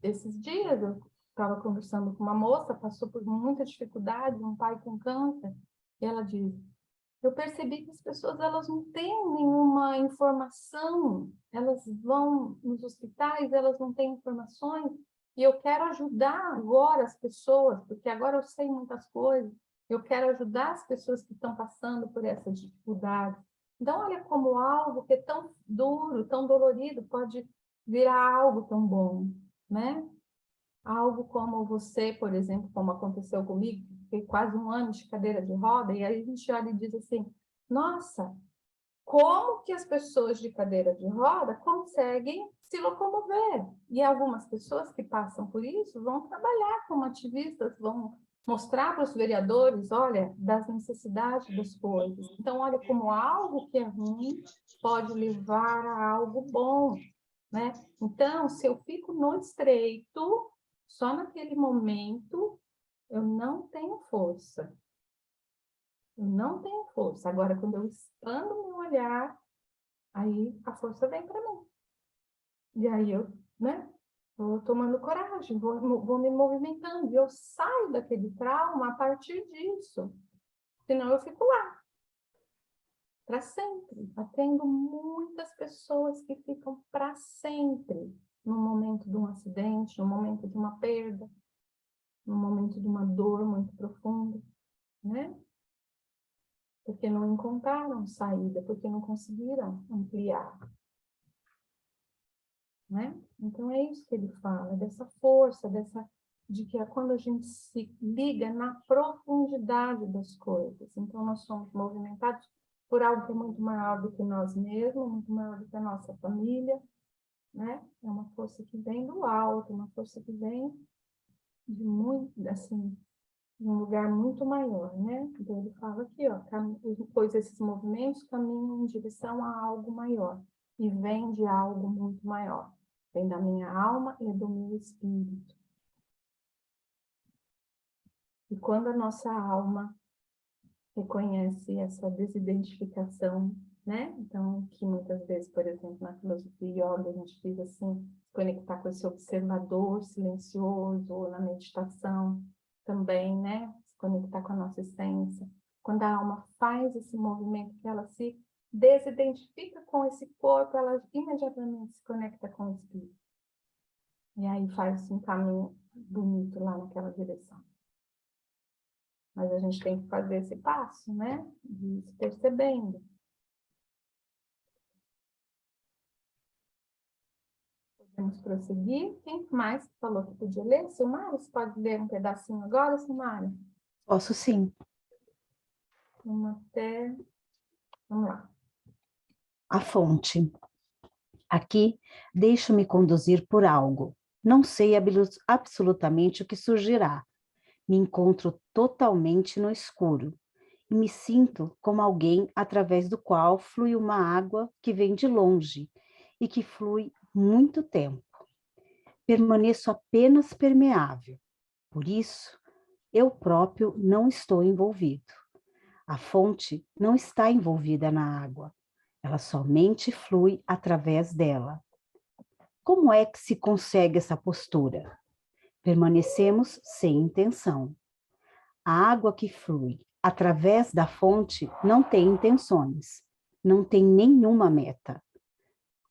Esses dias eu estava conversando com uma moça, passou por muita dificuldade, um pai com câncer, e ela diz, eu percebi que as pessoas elas não têm nenhuma informação, elas vão nos hospitais, elas não têm informações, e eu quero ajudar agora as pessoas, porque agora eu sei muitas coisas, eu quero ajudar as pessoas que estão passando por essa dificuldade. Então, olha como algo que é tão duro, tão dolorido, pode virar algo tão bom, né? Algo como você, por exemplo, como aconteceu comigo, fiquei quase um ano de cadeira de roda, e aí a gente olha e diz assim, nossa, como que as pessoas de cadeira de roda conseguem se locomover? E algumas pessoas que passam por isso vão trabalhar como ativistas, vão mostrar para os vereadores, olha, das necessidades das coisas. Então, olha como algo que é ruim pode levar a algo bom, né? Então, se eu fico no estreito, só naquele momento, eu não tenho força. Eu não tenho força. Agora, quando eu expando meu olhar, aí a força vem para mim. E aí eu, né, vou tomando coragem, vou me movimentando. E eu saio daquele trauma a partir disso. Senão eu fico lá, para sempre. Atendo muitas pessoas que ficam para sempre no momento de um acidente, no momento de uma perda, no momento de uma dor muito profunda, né? Porque não encontraram saída, porque não conseguiram ampliar, né? Então é isso que ele fala, dessa força, de que é quando a gente se liga na profundidade das coisas. Então nós somos movimentados por algo que é muito maior do que nós mesmos, muito maior do que a nossa família, né? É uma força que vem do alto, uma força que vem de muito, assim, de um lugar muito maior, né? Então ele fala aqui, ó, pois esses movimentos caminham em direção a algo maior e vem de algo muito maior. Vem da minha alma e do meu espírito. E quando a nossa alma reconhece essa desidentificação, né? Então, que muitas vezes, por exemplo, na filosofia yoga, a gente diz assim, se conectar com esse observador silencioso, ou na meditação também, né? Se conectar com a nossa essência. Quando a alma faz esse movimento, que ela se desidentifica com esse corpo, ela imediatamente se conecta com o espírito. E aí faz um caminho bonito lá naquela direção. Mas a gente tem que fazer esse passo, né? De ir se percebendo. Podemos prosseguir. Quem mais falou que podia ler? Silmara, você pode ler um pedacinho agora, Silmara? Posso sim. Vamos lá. A fonte. Aqui, deixo-me conduzir por algo. Não sei absolutamente o que surgirá. Me encontro totalmente no escuro e me sinto como alguém através do qual flui uma água que vem de longe e que flui muito tempo. Permaneço apenas permeável. Por isso, eu próprio não estou envolvido. A fonte não está envolvida na água. Ela somente flui através dela. Como é que se consegue essa postura? Permanecemos sem intenção. A água que flui através da fonte não tem intenções, não tem nenhuma meta.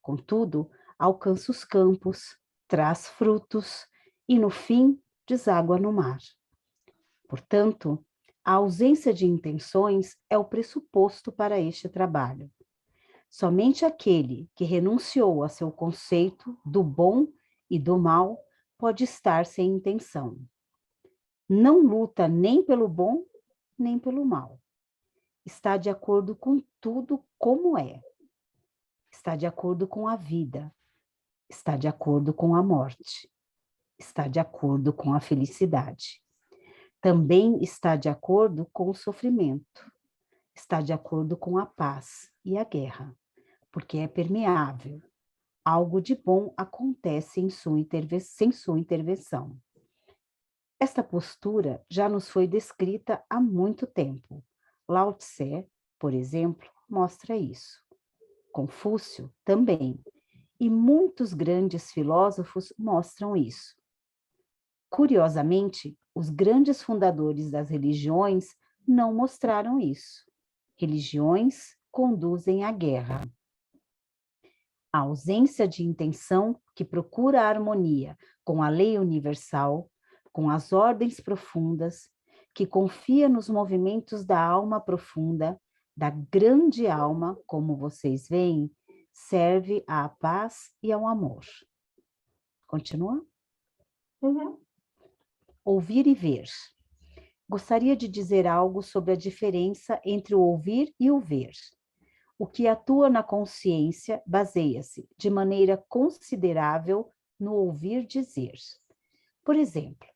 Contudo, alcança os campos, traz frutos e, no fim, deságua no mar. Portanto, a ausência de intenções é o pressuposto para este trabalho. Somente aquele que renunciou a seu conceito do bom e do mal pode estar sem intenção. Não luta nem pelo bom, nem pelo mal. Está de acordo com tudo como é. Está de acordo com a vida. Está de acordo com a morte. Está de acordo com a felicidade. Também está de acordo com o sofrimento. Está de acordo com a paz e a guerra, porque é permeável. Algo de bom acontece sem sua intervenção. Esta postura já nos foi descrita há muito tempo. Lao Tse, por exemplo, mostra isso. Confúcio também. E muitos grandes filósofos mostram isso. Curiosamente, os grandes fundadores das religiões não mostraram isso. Religiões conduzem à guerra. A ausência de intenção que procura a harmonia com a lei universal, com as ordens profundas, que confia nos movimentos da alma profunda, da grande alma, como vocês veem, serve à paz e ao amor. Continua? Uhum. Ouvir e ver. Gostaria de dizer algo sobre a diferença entre o ouvir e o ver. O que atua na consciência baseia-se de maneira considerável no ouvir dizer. Por exemplo,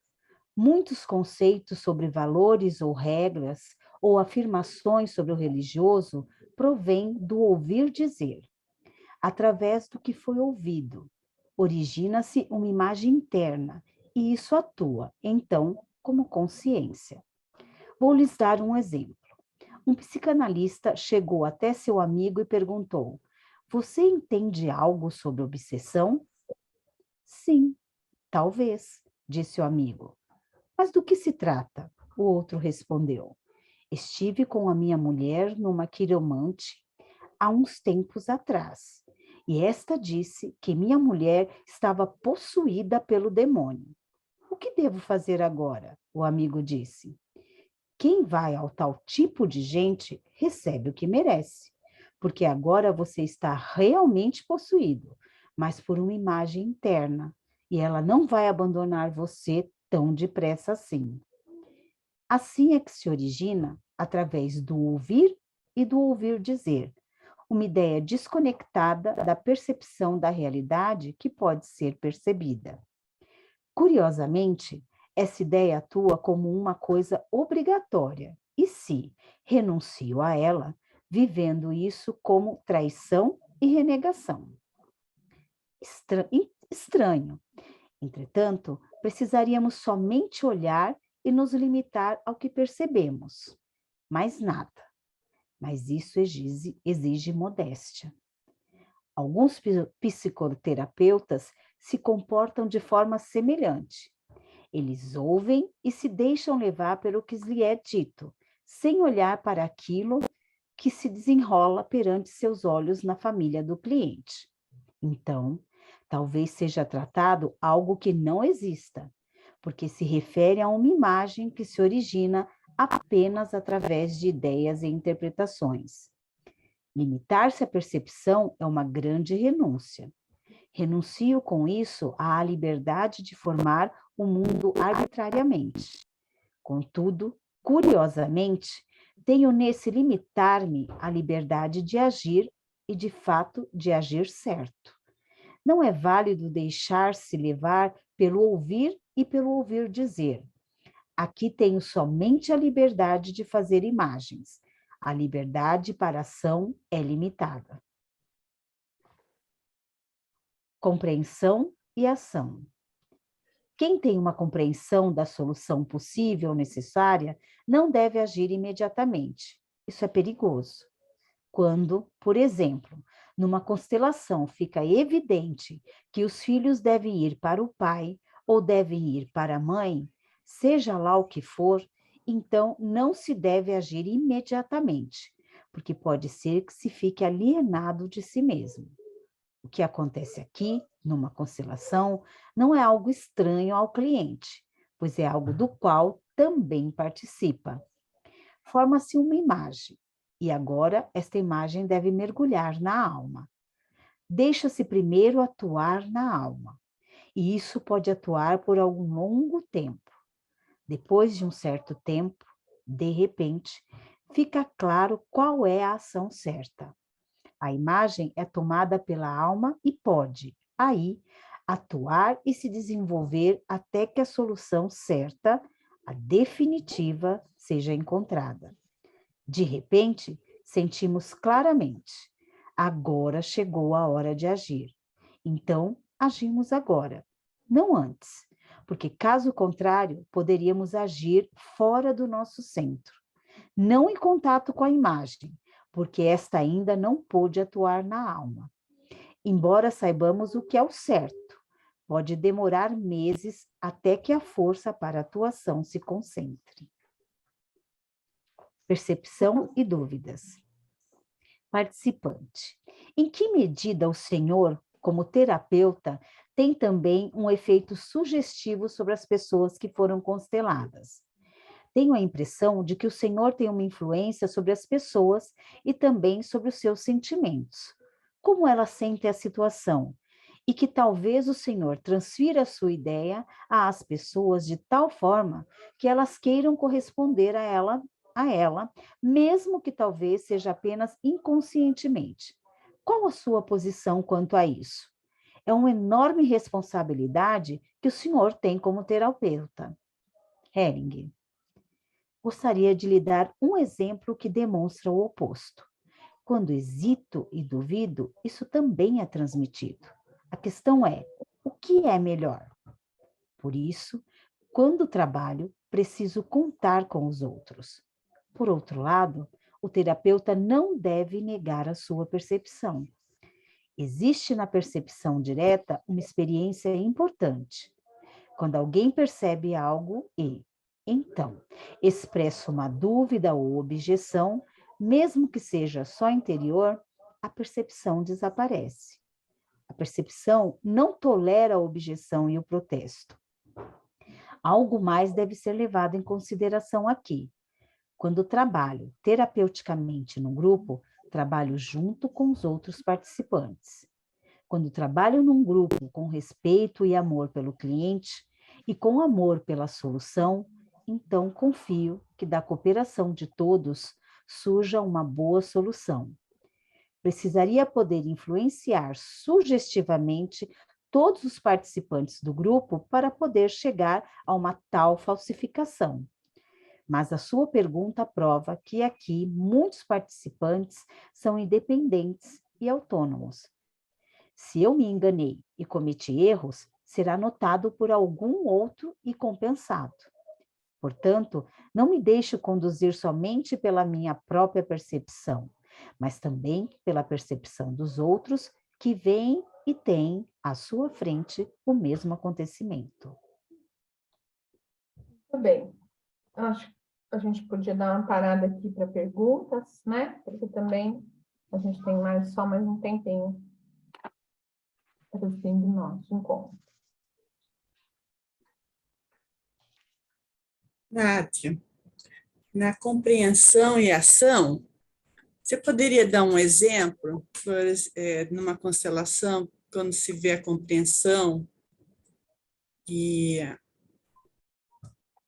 muitos conceitos sobre valores ou regras ou afirmações sobre o religioso provêm do ouvir dizer. Através do que foi ouvido, origina-se uma imagem interna e isso atua, então, como consciência. Vou lhes dar um exemplo. Um psicanalista chegou até seu amigo e perguntou: "Você entende algo sobre obsessão?" "Sim, talvez", disse o amigo. "Mas do que se trata?" O outro respondeu: "Estive com a minha mulher numa quiromante há uns tempos atrás, e esta disse que minha mulher estava possuída pelo demônio." "O que devo fazer agora?" o amigo disse. "Quem vai ao tal tipo de gente recebe o que merece, porque agora você está realmente possuído, mas por uma imagem interna, e ela não vai abandonar você tão depressa assim." Assim é que se origina, através do ouvir e do ouvir dizer, uma ideia desconectada da percepção da realidade que pode ser percebida. Curiosamente, essa ideia atua como uma coisa obrigatória, e se renuncio a ela, vivendo isso como traição e renegação. Estranho. Entretanto, precisaríamos somente olhar e nos limitar ao que percebemos. Mais nada. Mas isso exige modéstia. Alguns psicoterapeutas se comportam de forma semelhante. Eles ouvem e se deixam levar pelo que lhe é dito, sem olhar para aquilo que se desenrola perante seus olhos na família do cliente. Então, talvez seja tratado algo que não exista, porque se refere a uma imagem que se origina apenas através de ideias e interpretações. Limitar-se à percepção é uma grande renúncia. Renuncio com isso à liberdade de formar o mundo arbitrariamente. Contudo, curiosamente, tenho nesse limitar-me a liberdade de agir e, de fato, de agir certo. Não é válido deixar-se levar pelo ouvir e pelo ouvir dizer. Aqui tenho somente a liberdade de fazer imagens. A liberdade para ação é limitada. Compreensão e ação. Quem tem uma compreensão da solução possível necessária não deve agir imediatamente. Isso é perigoso. Quando, por exemplo, numa constelação fica evidente que os filhos devem ir para o pai ou devem ir para a mãe, seja lá o que for, então não se deve agir imediatamente, porque pode ser que se fique alienado de si mesmo. O que acontece aqui, numa constelação, não é algo estranho ao cliente, pois é algo do qual também participa. Forma-se uma imagem, e agora esta imagem deve mergulhar na alma. Deixa-se primeiro atuar na alma, e isso pode atuar por algum longo tempo. Depois de um certo tempo, de repente, fica claro qual é a ação certa. A imagem é tomada pela alma e pode, aí, atuar e se desenvolver até que a solução certa, a definitiva, seja encontrada. De repente, sentimos claramente, agora chegou a hora de agir. Então, agimos agora, não antes, porque caso contrário, poderíamos agir fora do nosso centro, não em contato com a imagem, porque esta ainda não pôde atuar na alma. Embora saibamos o que é o certo, pode demorar meses até que a força para a atuação se concentre. Percepção e dúvidas. Participante. Em que medida o Senhor, como terapeuta, tem também um efeito sugestivo sobre as pessoas que foram consteladas? Tenho a impressão de que o Senhor tem uma influência sobre as pessoas e também sobre os seus sentimentos. Como elas sentem a situação? E que talvez o Senhor transfira a sua ideia às pessoas de tal forma que elas queiram corresponder a ela, mesmo que talvez seja apenas inconscientemente. Qual a sua posição quanto a isso? É uma enorme responsabilidade que o Senhor tem como terapeuta. Hering. Gostaria de lhe dar um exemplo que demonstra o oposto. Quando hesito e duvido, isso também é transmitido. A questão é, o que é melhor? Por isso, quando trabalho, preciso contar com os outros. Por outro lado, o terapeuta não deve negar a sua percepção. Existe na percepção direta uma experiência importante. Quando alguém percebe algo e, então, expressa uma dúvida ou objeção, mesmo que seja só interior, a percepção desaparece. A percepção não tolera a objeção e o protesto. Algo mais deve ser levado em consideração aqui. Quando trabalho terapeuticamente no grupo, trabalho junto com os outros participantes. Quando trabalho num grupo com respeito e amor pelo cliente e com amor pela solução, então confio que da cooperação de todos surja uma boa solução. Precisaria poder influenciar sugestivamente todos os participantes do grupo para poder chegar a uma tal falsificação. Mas a sua pergunta prova que aqui muitos participantes são independentes e autônomos. Se eu me enganei e cometi erros, será notado por algum outro e compensado. Portanto, não me deixo conduzir somente pela minha própria percepção, mas também pela percepção dos outros que veem e têm à sua frente o mesmo acontecimento. Muito bem. Acho que a gente podia dar uma parada aqui para perguntas, né? Porque também a gente tem só mais um tempinho para o fim do nosso encontro. Nath, Na compreensão e ação, você poderia dar um exemplo, numa constelação, quando se vê a compreensão e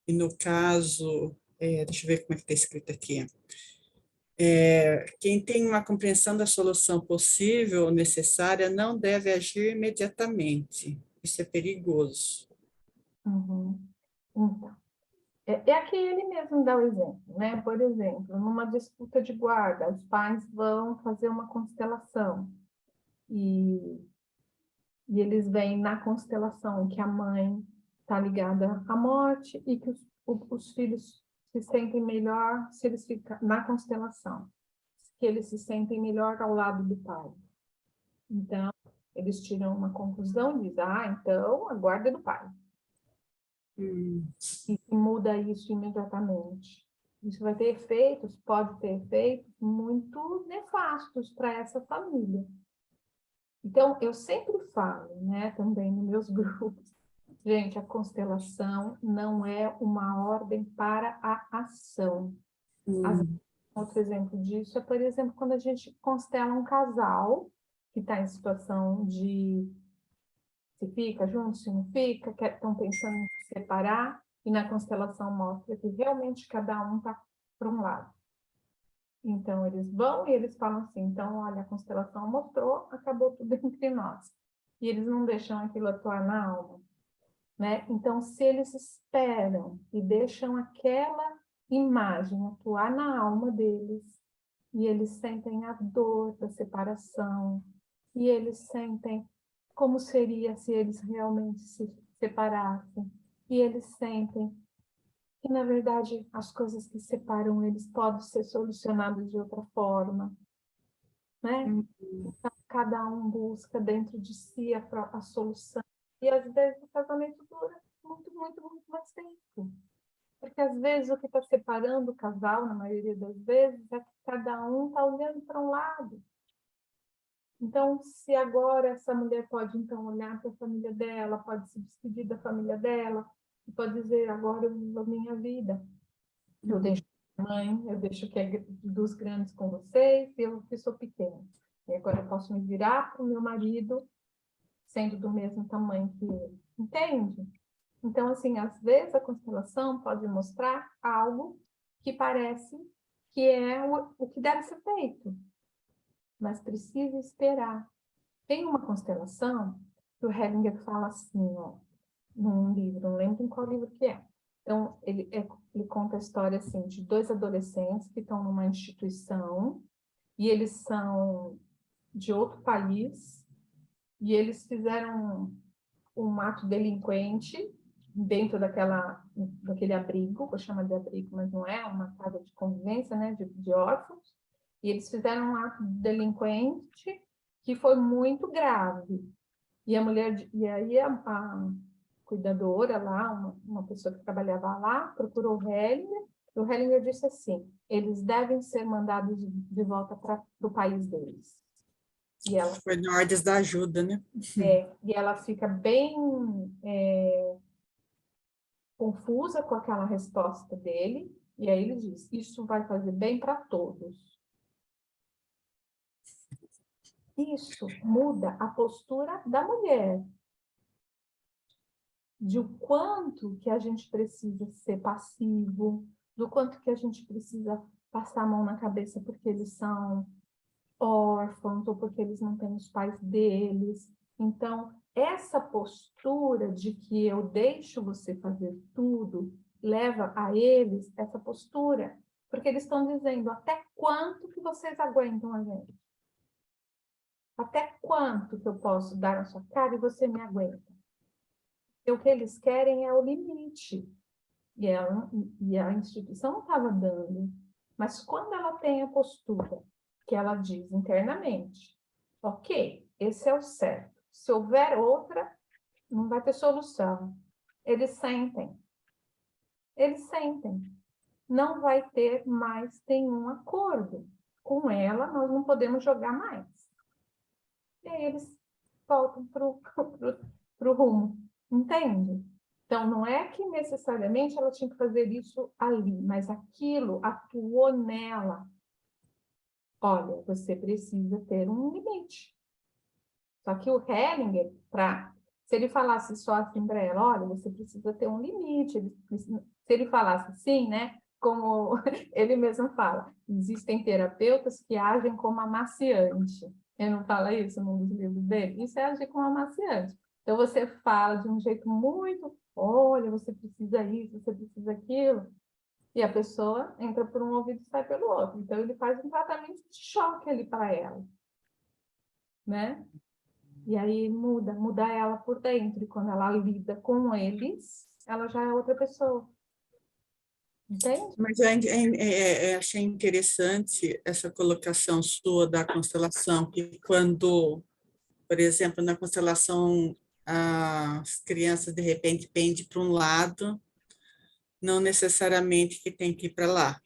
no caso, deixa eu ver como é que está escrito aqui. Quem tem uma compreensão da solução possível ou necessária não deve agir imediatamente. Isso é perigoso. Uhum. Então, é aqui ele mesmo dá o exemplo, né? Por exemplo, numa disputa de guarda, os pais vão fazer uma constelação e eles veem na constelação que a mãe está ligada à morte e que os filhos se sentem melhor se eles ficam na constelação, que eles se sentem melhor ao lado do pai. Então, eles tiram uma conclusão e dizem, então a guarda é do pai. E se muda isso imediatamente. Isso vai ter efeitos, pode ter efeitos muito nefastos para essa família. Então, eu sempre falo, né, também nos meus grupos, gente, a constelação não é uma ordem para a ação. Outro exemplo disso é, por exemplo, quando a gente constela um casal que está em situação de se fica junto, se não fica, estão pensando em se separar, e na constelação mostra que realmente cada um está para um lado. Então, eles vão e eles falam assim, então, olha, a constelação mostrou, acabou tudo entre nós. E eles não deixam aquilo atuar na alma, né? Então, se eles esperam e deixam aquela imagem atuar na alma deles, e eles sentem a dor da separação, e eles sentem como seria se eles realmente se separassem, e eles sentem que, na verdade, as coisas que separam eles podem ser solucionadas de outra forma, né? Então, cada um busca dentro de si a solução, e às vezes o casamento dura muito, muito, muito mais tempo. Porque às vezes o que está separando o casal, na maioria das vezes, é que cada um está olhando para um lado. Então, se agora essa mulher pode então olhar para a família dela, pode se despedir da família dela, e pode dizer, agora eu vivo a minha vida. Eu deixo a mãe, eu deixo que é dos grandes com vocês, e eu que sou pequena. E agora eu posso me virar para o meu marido, sendo do mesmo tamanho que ele. Entende? Então, assim, às vezes a constelação pode mostrar algo que parece que é o que deve ser feito, mas precisa esperar. Tem uma constelação que o Hellinger fala assim, ó, num livro, não lembro em qual livro que é. Então, ele conta a história assim, de dois adolescentes que estão numa instituição e eles são de outro país e eles fizeram um ato delinquente dentro daquele abrigo, vou chamar de abrigo, mas não é uma casa de convivência, né, de órfãos, e eles fizeram um ato delinquente que foi muito grave. E aí a cuidadora lá, uma pessoa que trabalhava lá, procurou o Hellinger, e o Hellinger disse assim, eles devem ser mandados de volta para o país deles. E ela foi na ordem da ajuda, né? E ela fica bem confusa com aquela resposta dele, e aí ele diz, isso vai fazer bem para todos. Isso muda a postura da mulher, de o quanto que a gente precisa ser passivo, do quanto que a gente precisa passar a mão na cabeça porque eles são órfãos ou porque eles não têm os pais deles. Então, essa postura de que eu deixo você fazer tudo, leva a eles essa postura, porque eles estão dizendo até quanto que vocês aguentam a gente? Até quanto que eu posso dar na sua cara e você me aguenta? E o que eles querem é o limite. E a instituição não estava dando. Mas quando ela tem a postura que ela diz internamente, ok, esse é o certo. Se houver outra, não vai ter solução. Eles sentem. Eles sentem. Não vai ter mais nenhum acordo. Com ela, nós não podemos jogar mais. E aí eles voltam para o rumo. Entende? Então, não é que necessariamente ela tinha que fazer isso ali, mas aquilo atuou nela. Olha, você precisa ter um limite. Só que o Hellinger, se ele falasse só assim para ela, olha, você precisa ter um limite. Se ele falasse assim, né? Como ele mesmo fala, existem terapeutas que agem como amaciante. Ele não fala isso num dos livros dele? Isso é agir como amaciante. Então, você fala de um jeito muito, olha, você precisa isso, você precisa aquilo, e a pessoa entra por um ouvido e sai pelo outro. Então, ele faz um tratamento de choque ali para ela, né? E aí muda ela por dentro. E quando ela lida com eles, ela já é outra pessoa. Entende? Mas eu achei interessante essa colocação sua da constelação, que quando, por exemplo, na constelação, as crianças, de repente, pendem para um lado, não necessariamente que tem que ir para lá.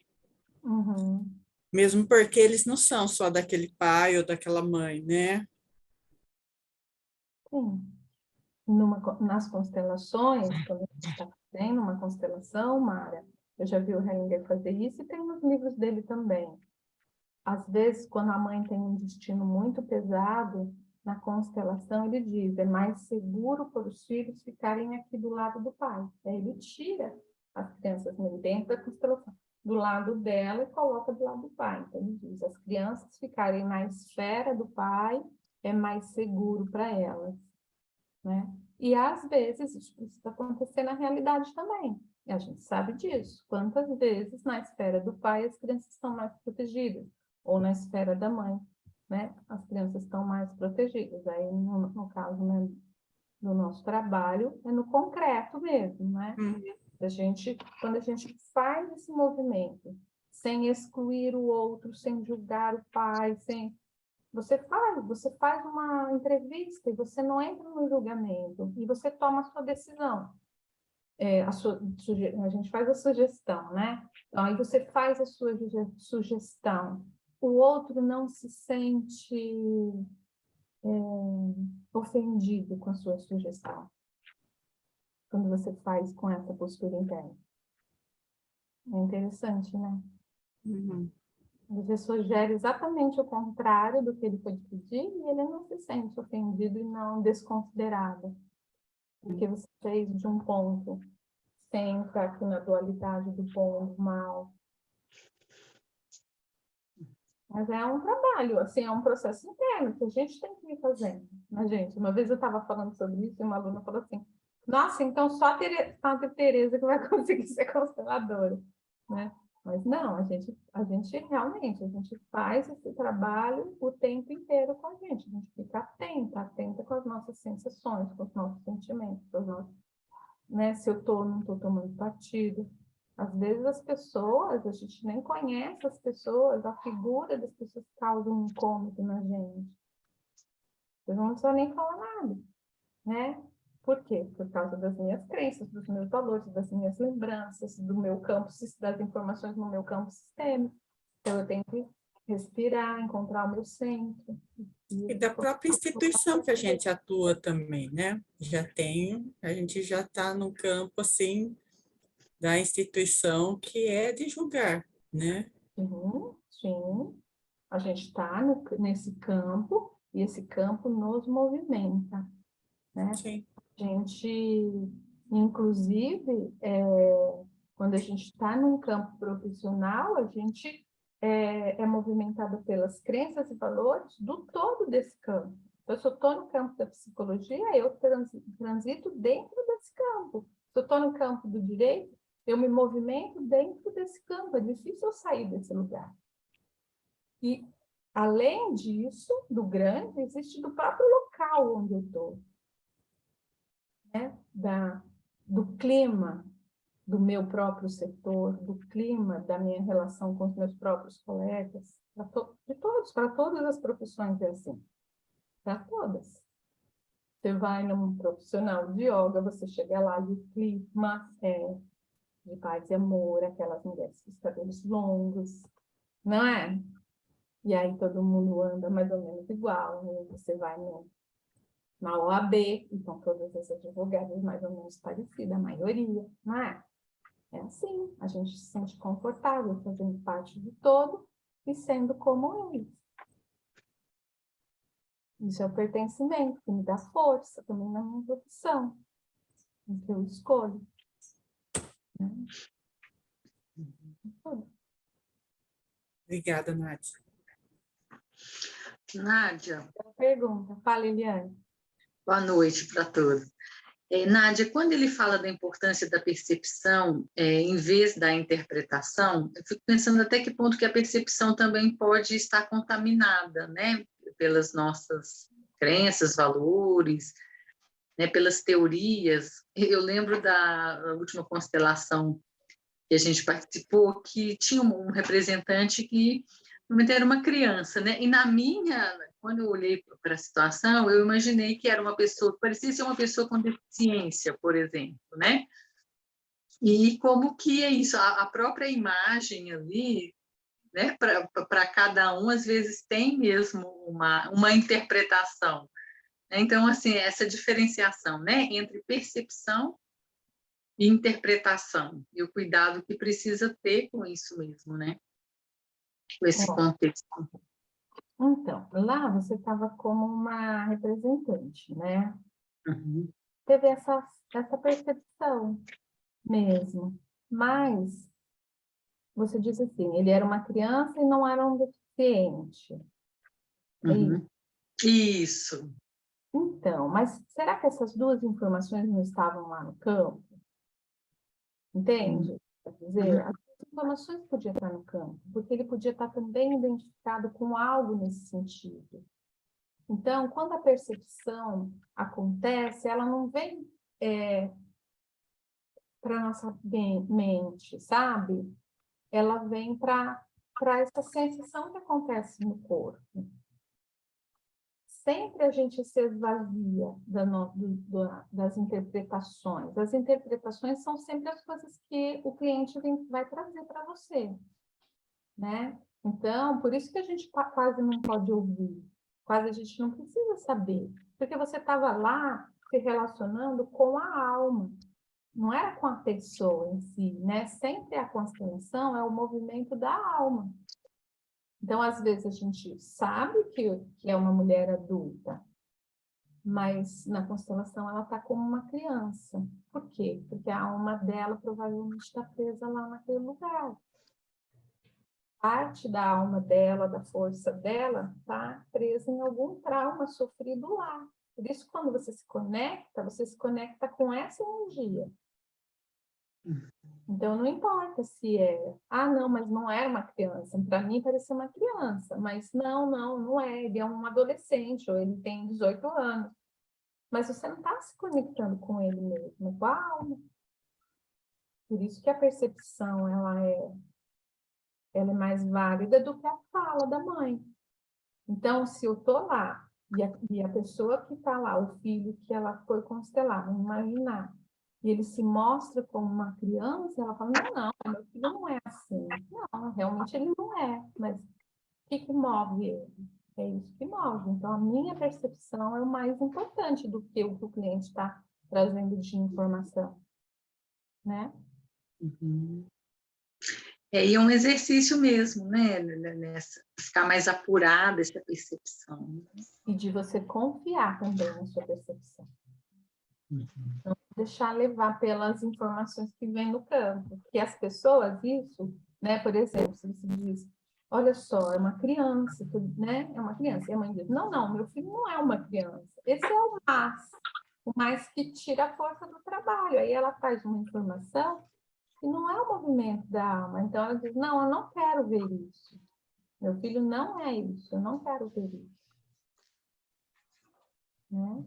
Uhum. Mesmo porque eles não são só daquele pai ou daquela mãe, né? Sim. Nas constelações, quando a gente está fazendo uma constelação, Mara, eu já vi o Hellinger fazer isso e tem nos livros dele também. Às vezes, quando a mãe tem um destino muito pesado, na constelação ele diz, é mais seguro para os filhos ficarem aqui do lado do pai. Aí ele tira as crianças dentro da constelação, do lado dela e coloca do lado do pai. Então ele diz, as crianças ficarem na esfera do pai é mais seguro para elas, né? E às vezes isso precisa acontecer na realidade também. E a gente sabe disso. Quantas vezes na esfera do pai as crianças estão mais protegidas, ou na esfera da mãe, né? As crianças estão mais protegidas. Aí, no caso, né, do nosso trabalho, é no concreto mesmo, né? Quando a gente faz esse movimento, sem excluir o outro, sem julgar o pai, sem... Você faz uma entrevista e você não entra no julgamento, e você toma a sua decisão. A gente faz a sugestão, né? Então, aí você faz a sua sugestão. O outro não se sente ofendido com a sua sugestão, quando você faz com essa postura interna. É interessante, né? Uhum. Você sugere exatamente o contrário do que ele pode pedir e ele não se sente ofendido e não desconsiderado. Porque você fez de um ponto, sem entrar aqui na dualidade do bom e do mal. Mas é um trabalho, assim, é um processo interno que a gente tem que ir fazendo, né, gente? Uma vez eu estava falando sobre isso e uma aluna falou assim, nossa, então só a Santa Teresa que vai conseguir ser consteladora, né? Mas não, a gente realmente, a gente faz esse trabalho o tempo inteiro com a gente fica atenta com as nossas sensações, com os nossos sentimentos, com os nossos, né? Se eu não estou tomando partido. Às vezes as pessoas, a gente nem conhece as pessoas, a figura das pessoas causa um incômodo na gente. Eu não precisa nem falar nada, né? Por quê? Por causa das minhas crenças, dos meus valores, das minhas lembranças, do meu campo, das informações no meu campo sistêmico. Então, eu tenho que respirar, encontrar o meu centro. E da própria instituição que a gente atua também, né? A gente já está no campo, assim, da instituição que é de julgar, né? Sim, sim. A gente está nesse campo e esse campo nos movimenta, né? Sim. A gente, inclusive, quando a gente está num campo profissional, a gente é movimentado pelas crenças e valores do todo desse campo. Então, se eu estou no campo da psicologia, eu transito dentro desse campo. Se eu estou no campo do direito, eu me movimento dentro desse campo. É difícil eu sair desse lugar. E, além disso, do grande, existe do próprio local onde eu estou. Né? Do clima do meu próprio setor, do clima da minha relação com os meus próprios colegas, para todas as profissões é assim, para todas. Você vai num profissional de yoga, você chega lá e o clima é de paz e amor, aquelas mulheres com os cabelos longos, não é? E aí todo mundo anda mais ou menos igual, né? Você vai na OAB, então todas as advogadas mais ou menos parecidas, a maioria, não é? É assim, a gente se sente confortável fazendo parte do todo e sendo como eles. Isso é o pertencimento, que me dá força também na minha profissão, no que eu escolho. Né? Obrigada, Nádia. Nádia, Pergunta, fala, Eliane. boa noite para todos. Nádia, quando ele fala da importância da percepção, em vez da interpretação, eu fico pensando até que ponto que a percepção também pode estar contaminada, né, pelas nossas crenças, valores, né, pelas teorias. Eu lembro da última constelação que a gente participou, que tinha um representante que realmente era uma criança, né? E quando eu olhei para a situação, eu imaginei que era uma pessoa, parecia ser uma pessoa com deficiência, por exemplo, né? E como que é isso, a própria imagem ali, né? Para cada um, às vezes tem mesmo uma interpretação. Então, assim, essa diferenciação, né? Entre percepção e interpretação, e o cuidado que precisa ter com isso mesmo, né? Com esse contexto. Então, lá você estava como uma representante, né? Uhum. Teve essa percepção mesmo, mas você disse assim, ele era uma criança e não era um deficiente. É Uhum. Isso. Então, mas será que essas duas informações não estavam lá no campo? Entende? Quer dizer, as informações podiam estar no campo, porque ele podia estar também identificado com algo nesse sentido. Então, quando a percepção acontece, ela não vem para a nossa mente, sabe? Ela vem para essa sensação que acontece no corpo. Sempre a gente se esvazia das interpretações. As interpretações são sempre as coisas que o cliente vai trazer para você, né? Então, por isso que a gente quase não pode ouvir, quase a gente não precisa saber, porque você estava lá se relacionando com a alma, não era com a pessoa em si, né? Sempre a constelação é o movimento da alma. Então, às vezes, a gente sabe que é uma mulher adulta, mas na constelação ela está como uma criança. Por quê? Porque a alma dela provavelmente está presa lá naquele lugar. Parte da alma dela, da força dela, está presa em algum trauma sofrido lá. Por isso, quando você se conecta com essa energia. Então, não importa se não, mas não era uma criança. Para mim, parecia uma criança, mas não é. Ele é um adolescente, ou ele tem 18 anos. Mas você não está se conectando com ele mesmo, com a alma. Por isso que a percepção, ela é mais válida do que a fala da mãe. Então, se eu estou lá, e a pessoa que está lá, o filho que ela foi constelar, vamos imaginar, e ele se mostra como uma criança, ela fala, não, meu filho não é assim. Não, realmente ele não é, mas o que move ele? É isso que move. Então, a minha percepção é o mais importante do que o cliente está trazendo de informação, né? Uhum. E é um exercício mesmo, né? Ficar mais apurada essa percepção. E de você confiar também na sua percepção. Não deixar levar pelas informações que vêm no campo. Porque as pessoas, isso, né? Por exemplo, se você diz, olha só, é uma criança, né? É uma criança. E a mãe diz, não, meu filho não é uma criança. Esse é o mais que tira a força do trabalho. Aí ela faz uma informação que não é o movimento da alma. Então ela diz, não, eu não quero ver isso. Meu filho não é isso, eu não quero ver isso. Né?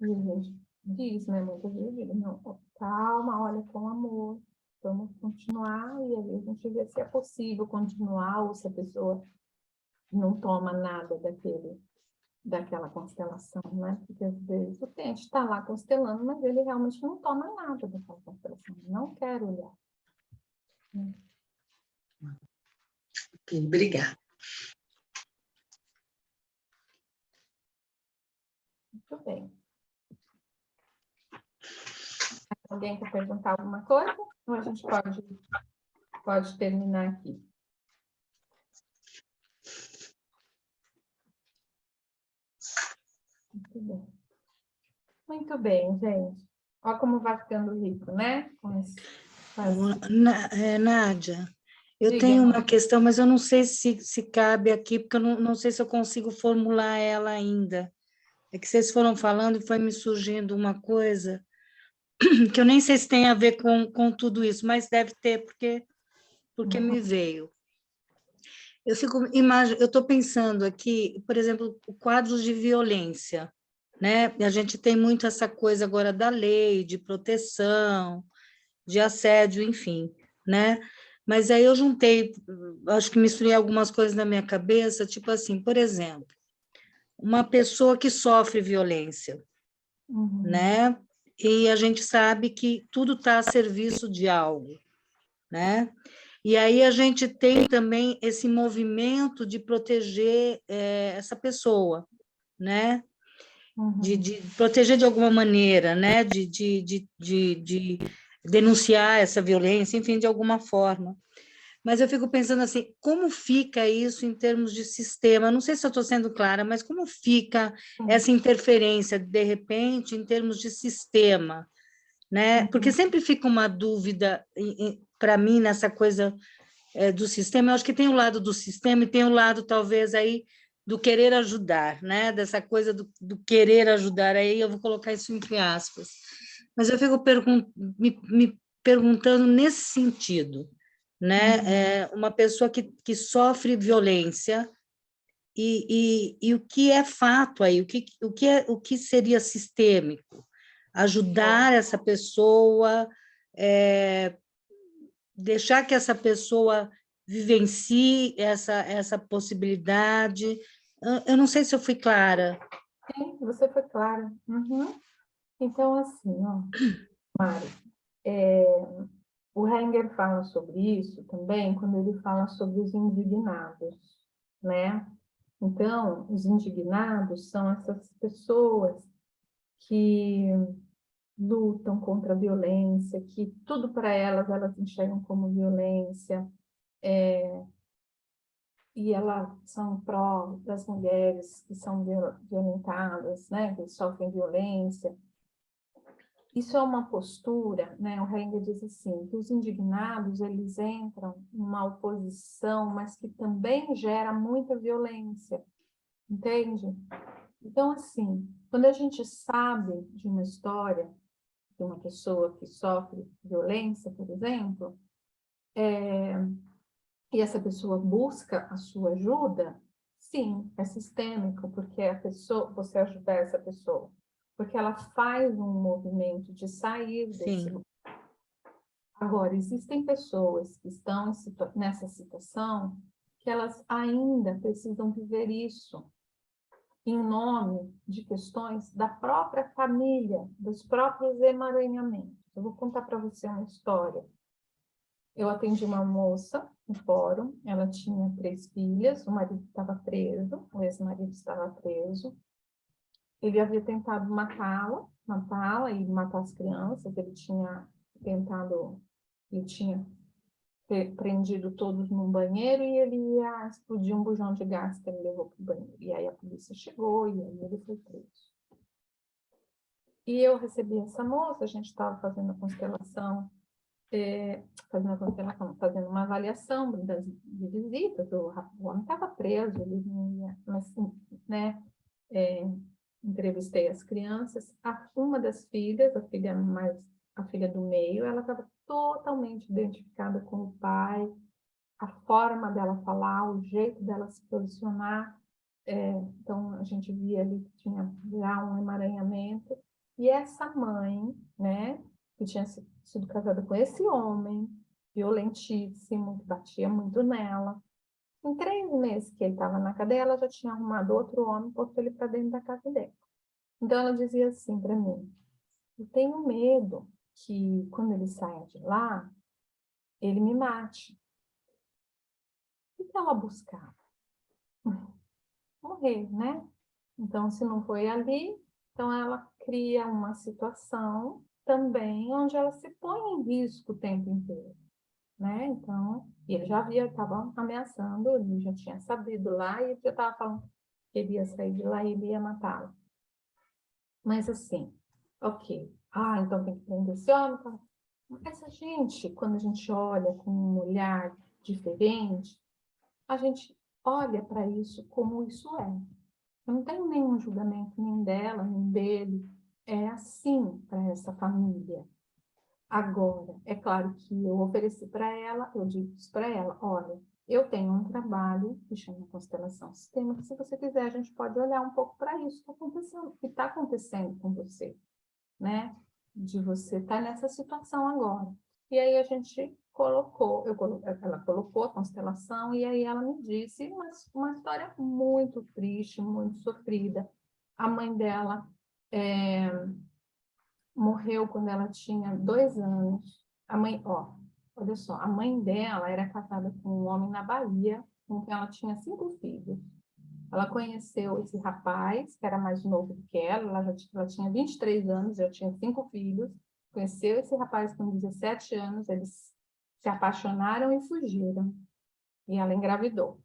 E a gente diz, né, muitas vezes, não, calma, olha com amor, vamos continuar, e aí a gente vê se é possível continuar, ou se a pessoa não toma nada daquela constelação, né? Porque às vezes o cliente está lá constelando, mas ele realmente não toma nada daquela constelação, não quer olhar. Ok, obrigada. Muito bem. Alguém quer perguntar alguma coisa? Ou a gente pode terminar aqui? Muito bem. Muito bem, gente. Olha como vai ficando rico, né? Nádia, eu Diga, tenho uma Nádia. questão, mas eu não sei se cabe aqui, porque eu não sei se eu consigo formular ela ainda. É que vocês foram falando e foi me surgindo uma coisa que eu nem sei se tem a ver com tudo isso, mas deve ter, porque me veio. Eu estou pensando aqui, por exemplo, quadros de violência, né? A gente tem muito essa coisa agora da lei, de proteção, de assédio, enfim, né? Mas aí eu juntei, acho que misturei algumas coisas na minha cabeça, tipo assim, por exemplo, uma pessoa que sofre violência, né? E a gente sabe que tudo está a serviço de algo, né? E aí a gente tem também esse movimento de proteger essa pessoa, né? De proteger de alguma maneira, né? De denunciar essa violência, enfim, de alguma forma. Mas eu fico pensando assim, como fica isso em termos de sistema? Não sei se eu estou sendo clara, mas como fica essa interferência, de repente, em termos de sistema, né? Porque sempre fica uma dúvida para mim nessa coisa do sistema. Eu acho que tem o lado do sistema e tem o lado, talvez, aí do querer ajudar, né? Dessa coisa do querer ajudar, aí eu vou colocar isso entre aspas. Mas eu fico me perguntando nesse sentido, né? Uma pessoa que sofre violência e o que é fato aí, o que seria sistêmico? Ajudar essa pessoa, deixar que essa pessoa vivencie essa possibilidade. Eu não sei se eu fui clara. Sim, você foi clara. Então, assim, ó, Mari, o Henger fala sobre isso também quando ele fala sobre os indignados, né? Então, os indignados são essas pessoas que lutam contra a violência, que tudo para elas enxergam como violência, e elas são em prol das mulheres que são violentadas, né, que sofrem violência. Isso é uma postura, né? O Henger diz assim, que os indignados, eles entram numa oposição, mas que também gera muita violência, entende? Então, assim, quando a gente sabe de uma história de uma pessoa que sofre violência, por exemplo, e essa pessoa busca a sua ajuda, sim, é sistêmico, porque a pessoa, você ajudar essa pessoa, porque ela faz um movimento de sair desse lugar. Agora, existem pessoas que estão nessa situação que elas ainda precisam viver isso em nome de questões da própria família, dos próprios emaranhamentos. Eu vou contar para você uma história. Eu atendi uma moça no fórum, ela tinha 3 filhas, o marido estava preso, o ex-marido estava preso. Ele havia tentado matá-la e matar as crianças, ele tinha prendido todos num banheiro e ele ia explodir um bujão de gás que ele levou para o banheiro. E aí a polícia chegou e aí ele foi preso. E eu recebi essa moça, a gente estava fazendo a constelação, fazendo uma avaliação de visitas, o homem estava preso, ele não ia, mas, né, entrevistei as crianças, uma das filhas, a filha do meio, ela estava totalmente identificada com o pai, a forma dela falar, o jeito dela se posicionar, então a gente via ali que tinha já um emaranhamento, e essa mãe, né, que tinha sido casada com esse homem, violentíssimo, que batia muito nela. Em 3 meses que ele estava na cadeia, ela já tinha arrumado outro homem e botou ele para dentro da casa dela. Então ela dizia assim para mim, eu tenho medo que quando ele saia de lá, ele me mate. O que ela buscava? Morrer, né? Então, se não foi ali, então ela cria uma situação também onde ela se põe em risco o tempo inteiro, né? Então, e ele já estava ameaçando, ele já tinha sabido lá e ele já estava falando que ele ia sair de lá e ele ia matá-la. Mas assim, ok. Ah, então tem que prender esse homem. Tá? Mas a gente, quando a gente olha com um olhar diferente, a gente olha para isso como isso é. Eu não tenho nenhum julgamento nem dela, nem dele. É assim para essa família. Agora, é claro que eu ofereci para ela, eu disse para ela, olha, eu tenho um trabalho que chama Constelação Sistêmica, se você quiser, a gente pode olhar um pouco para isso que está acontecendo com você, né? De você estar nessa situação agora. E aí a gente colocou, ela colocou a constelação e aí ela me disse uma história muito triste, muito sofrida. A mãe dela morreu quando ela tinha 2 anos. A mãe, olha só, a mãe dela era casada com um homem na Bahia, com quem ela tinha 5 filhos. Ela conheceu esse rapaz, que era mais novo do que ela tinha 23 anos, já tinha 5 filhos. Conheceu esse rapaz com 17 anos, eles se apaixonaram e fugiram. E ela engravidou.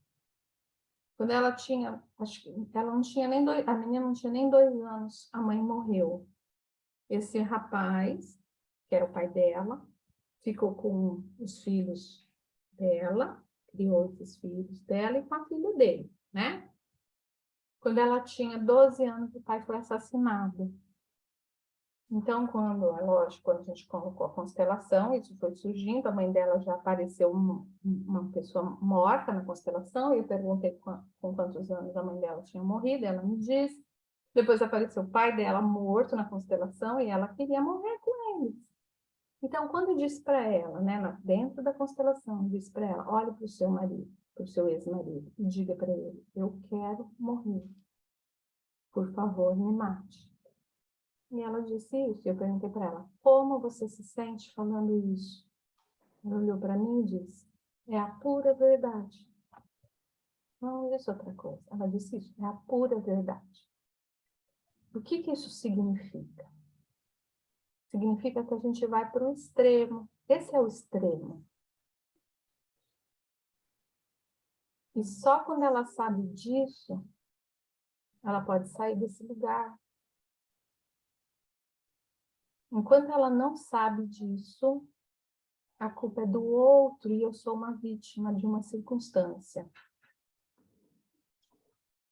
Quando ela tinha, acho que ela não tinha nem 2, a menina não tinha nem 2 anos, a mãe morreu. Esse rapaz, que era o pai dela, ficou com os filhos dela, criou esses filhos dela e com a filha dele, né? Quando ela tinha 12 anos, o pai foi assassinado. Então, é lógico, quando a gente colocou a constelação, isso foi surgindo, a mãe dela já apareceu uma pessoa morta na constelação, e eu perguntei com quantos anos a mãe dela tinha morrido, ela me disse. Depois apareceu o pai dela morto na constelação, e ela queria morrer com eles. Então, quando eu disse para ela, né, dentro da constelação, eu disse para ela, olhe para o seu marido, para o seu ex-marido, e diga para ele, eu quero morrer. Por favor, me mate. E ela disse isso, e eu perguntei para ela, como você se sente falando isso? Ela olhou para mim e disse, é a pura verdade. Não disse outra coisa. Ela disse isso, é a pura verdade. O que isso significa? Significa que a gente vai para o extremo. Esse é o extremo. E só quando ela sabe disso, ela pode sair desse lugar. Enquanto ela não sabe disso, a culpa é do outro e eu sou uma vítima de uma circunstância.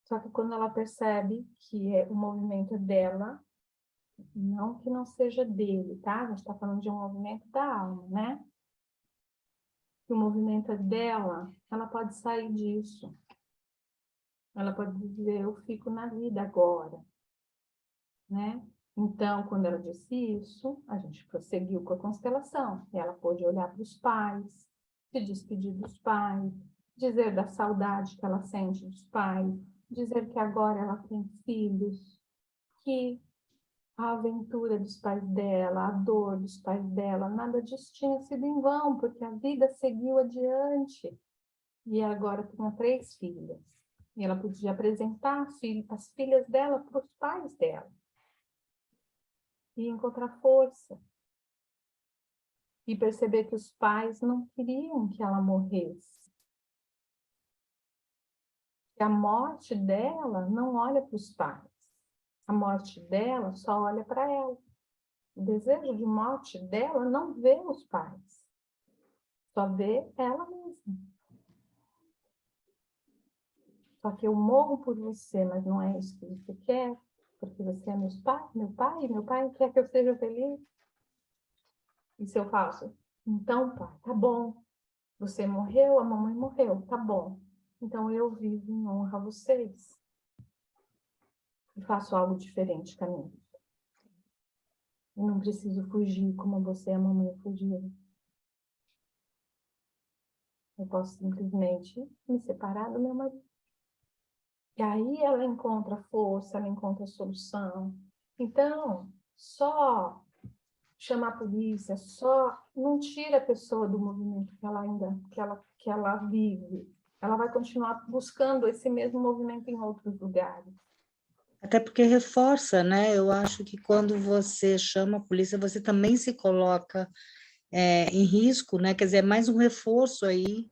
Só que quando ela percebe que o movimento é dela, não que não seja dele, tá? A gente está falando de um movimento da alma, né? Que o movimento é dela, ela pode sair disso. Ela pode dizer, eu fico na vida agora, né? Então, quando ela disse isso, a gente prosseguiu com a constelação. E ela pôde olhar para os pais, se despedir dos pais, dizer da saudade que ela sente dos pais, dizer que agora ela tem filhos, que a aventura dos pais dela, a dor dos pais dela, nada disso tinha sido em vão, porque a vida seguiu adiante. E agora tinha 3 filhas. E ela podia apresentar as filhas dela para os pais dela. E encontrar força. E perceber que os pais não queriam que ela morresse. Que a morte dela não olha para os pais. A morte dela só olha para ela. O desejo de morte dela não vê os pais. Só vê ela mesma. Só que eu morro por você, mas não é isso que você quer, porque você é meu pai quer que eu seja feliz. E se eu faço? Então, pai, tá bom. Você morreu, a mamãe morreu, tá bom. Então eu vivo em honra a vocês. E faço algo diferente com a minha vida. E não preciso fugir como você e a mamãe fugiram. Eu posso simplesmente me separar do meu marido. E aí ela encontra força, ela encontra solução. Então, só chamar a polícia, só não tira a pessoa do movimento que ela vive. Ela vai continuar buscando esse mesmo movimento em outros lugares. Até porque reforça, né? Eu acho que quando você chama a polícia, você também se coloca em risco, né? Quer dizer, é mais um reforço aí,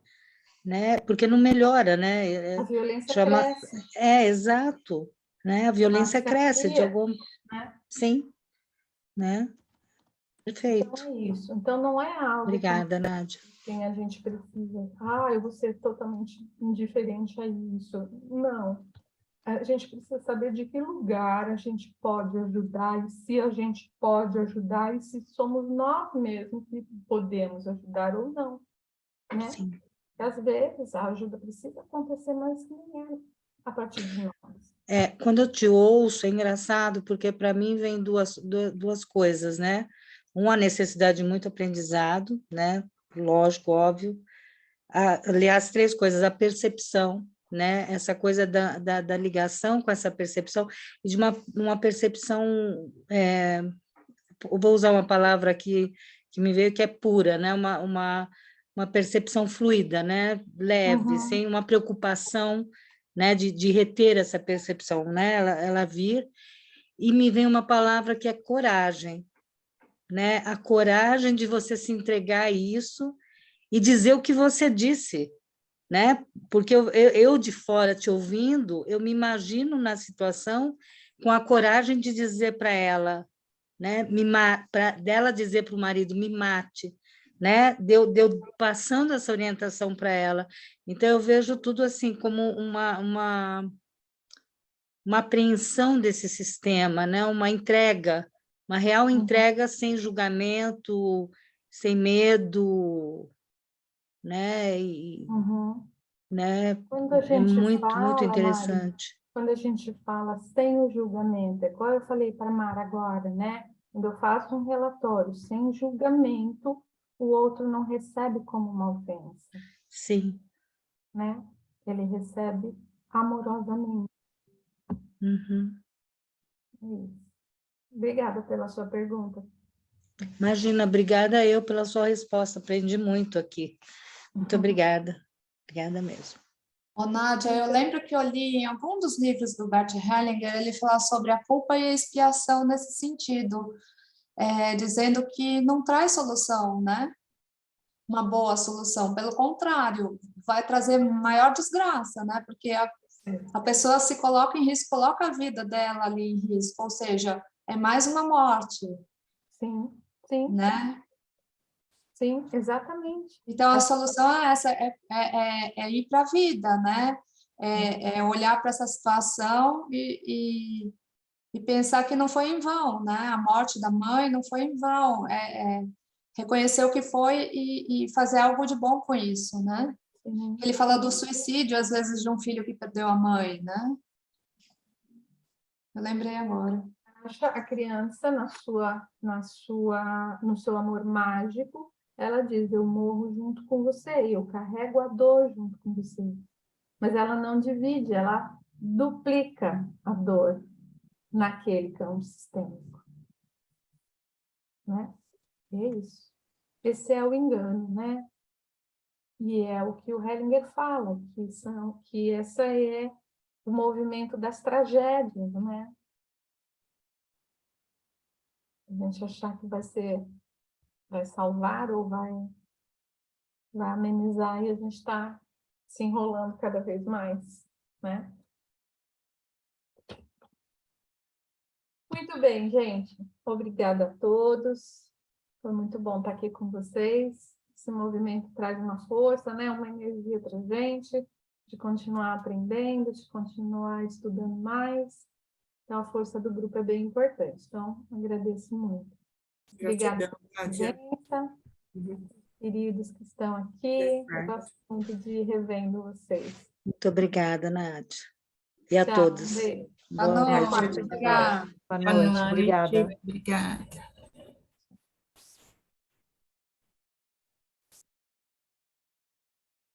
né? Porque não melhora, né? A violência Chama... cresce, Exato, né? A ela violência se cresce de amplia, algum... né? Sim, né? Então Perfeito. é isso. Então não é algo com Obrigada, Nádia. quem a gente precisa, eu vou ser totalmente indiferente a isso. Não. A gente precisa saber de que lugar a gente pode ajudar, e se a gente pode ajudar, e se somos nós mesmos que podemos ajudar ou não, né? Sim. E às vezes a ajuda precisa acontecer, mas nem é a partir de nós. Quando eu te ouço, é engraçado, porque para mim vem duas coisas, né? Uma necessidade de muito aprendizado, né? Lógico, óbvio. Aliás, 3 coisas: a percepção, né? Essa coisa da ligação com essa percepção, e de uma percepção, eu vou usar uma palavra aqui que me veio, que é pura, né? Uma percepção fluida, né? Leve, sem uma preocupação, né? De reter essa percepção, né? Ela vir, e me vem uma palavra que é coragem, né? A coragem de você se entregar a isso e dizer o que você disse, né? Porque eu de fora te ouvindo, eu me imagino na situação com a coragem de dizer para ela, né? Dela dizer para o marido, me mate, né? Deu passando essa orientação para ela. Então, eu vejo tudo assim como uma apreensão desse sistema, né? Uma entrega, uma real entrega sem julgamento, sem medo, né? Né? Quando a É gente muito, muito fala, Mari, interessante. quando a gente fala sem o julgamento, é igual eu falei para a Mara agora, né? Quando eu faço um relatório sem julgamento, o outro não recebe como uma ofensa, Sim. né? Ele recebe amorosamente. Uhum. É isso. Obrigada pela sua pergunta. Imagina, obrigada eu pela sua resposta, aprendi muito aqui. Muito obrigada. Obrigada mesmo. Ô, Nádia, eu lembro que eu li em algum dos livros do Bert Hellinger, ele fala sobre a culpa e a expiação nesse sentido, dizendo que não traz solução, né? Uma boa solução. Pelo contrário, vai trazer maior desgraça, né? Porque a pessoa se coloca em risco, coloca a vida dela ali em risco, ou seja, é mais uma morte. Sim, sim. Né? Sim, exatamente. Então, a solução é essa, é ir para a vida, né? É olhar para essa situação e pensar que não foi em vão, né? A morte da mãe não foi em vão. Reconhecer o que foi e fazer algo de bom com isso, né? Ele fala do suicídio, às vezes, de um filho que perdeu a mãe, né? Eu lembrei agora. Acha a criança no seu amor mágico, ela diz, eu morro junto com você, eu carrego a dor junto com você. Mas ela não divide, ela duplica a dor naquele campo sistêmico. Né? É isso. Esse é o engano, né? E é o que o Hellinger fala, que essa é o movimento das tragédias, né? A gente achar que vai salvar ou vai amenizar, e a gente está se enrolando cada vez mais, né? Muito bem, gente. Obrigada a todos. Foi muito bom estar aqui com vocês. Esse movimento traz uma força, né? Uma energia para a gente, de continuar aprendendo, de continuar estudando mais. Então, a força do grupo é bem importante. Então, agradeço muito. Obrigada pela presença. Queridos que estão aqui, eu gosto muito de revendo vocês. Muito obrigada, Nádia. E a Tchau, todos. beijo. Boa noite. Obrigada. Boa noite. Obrigada. Obrigada.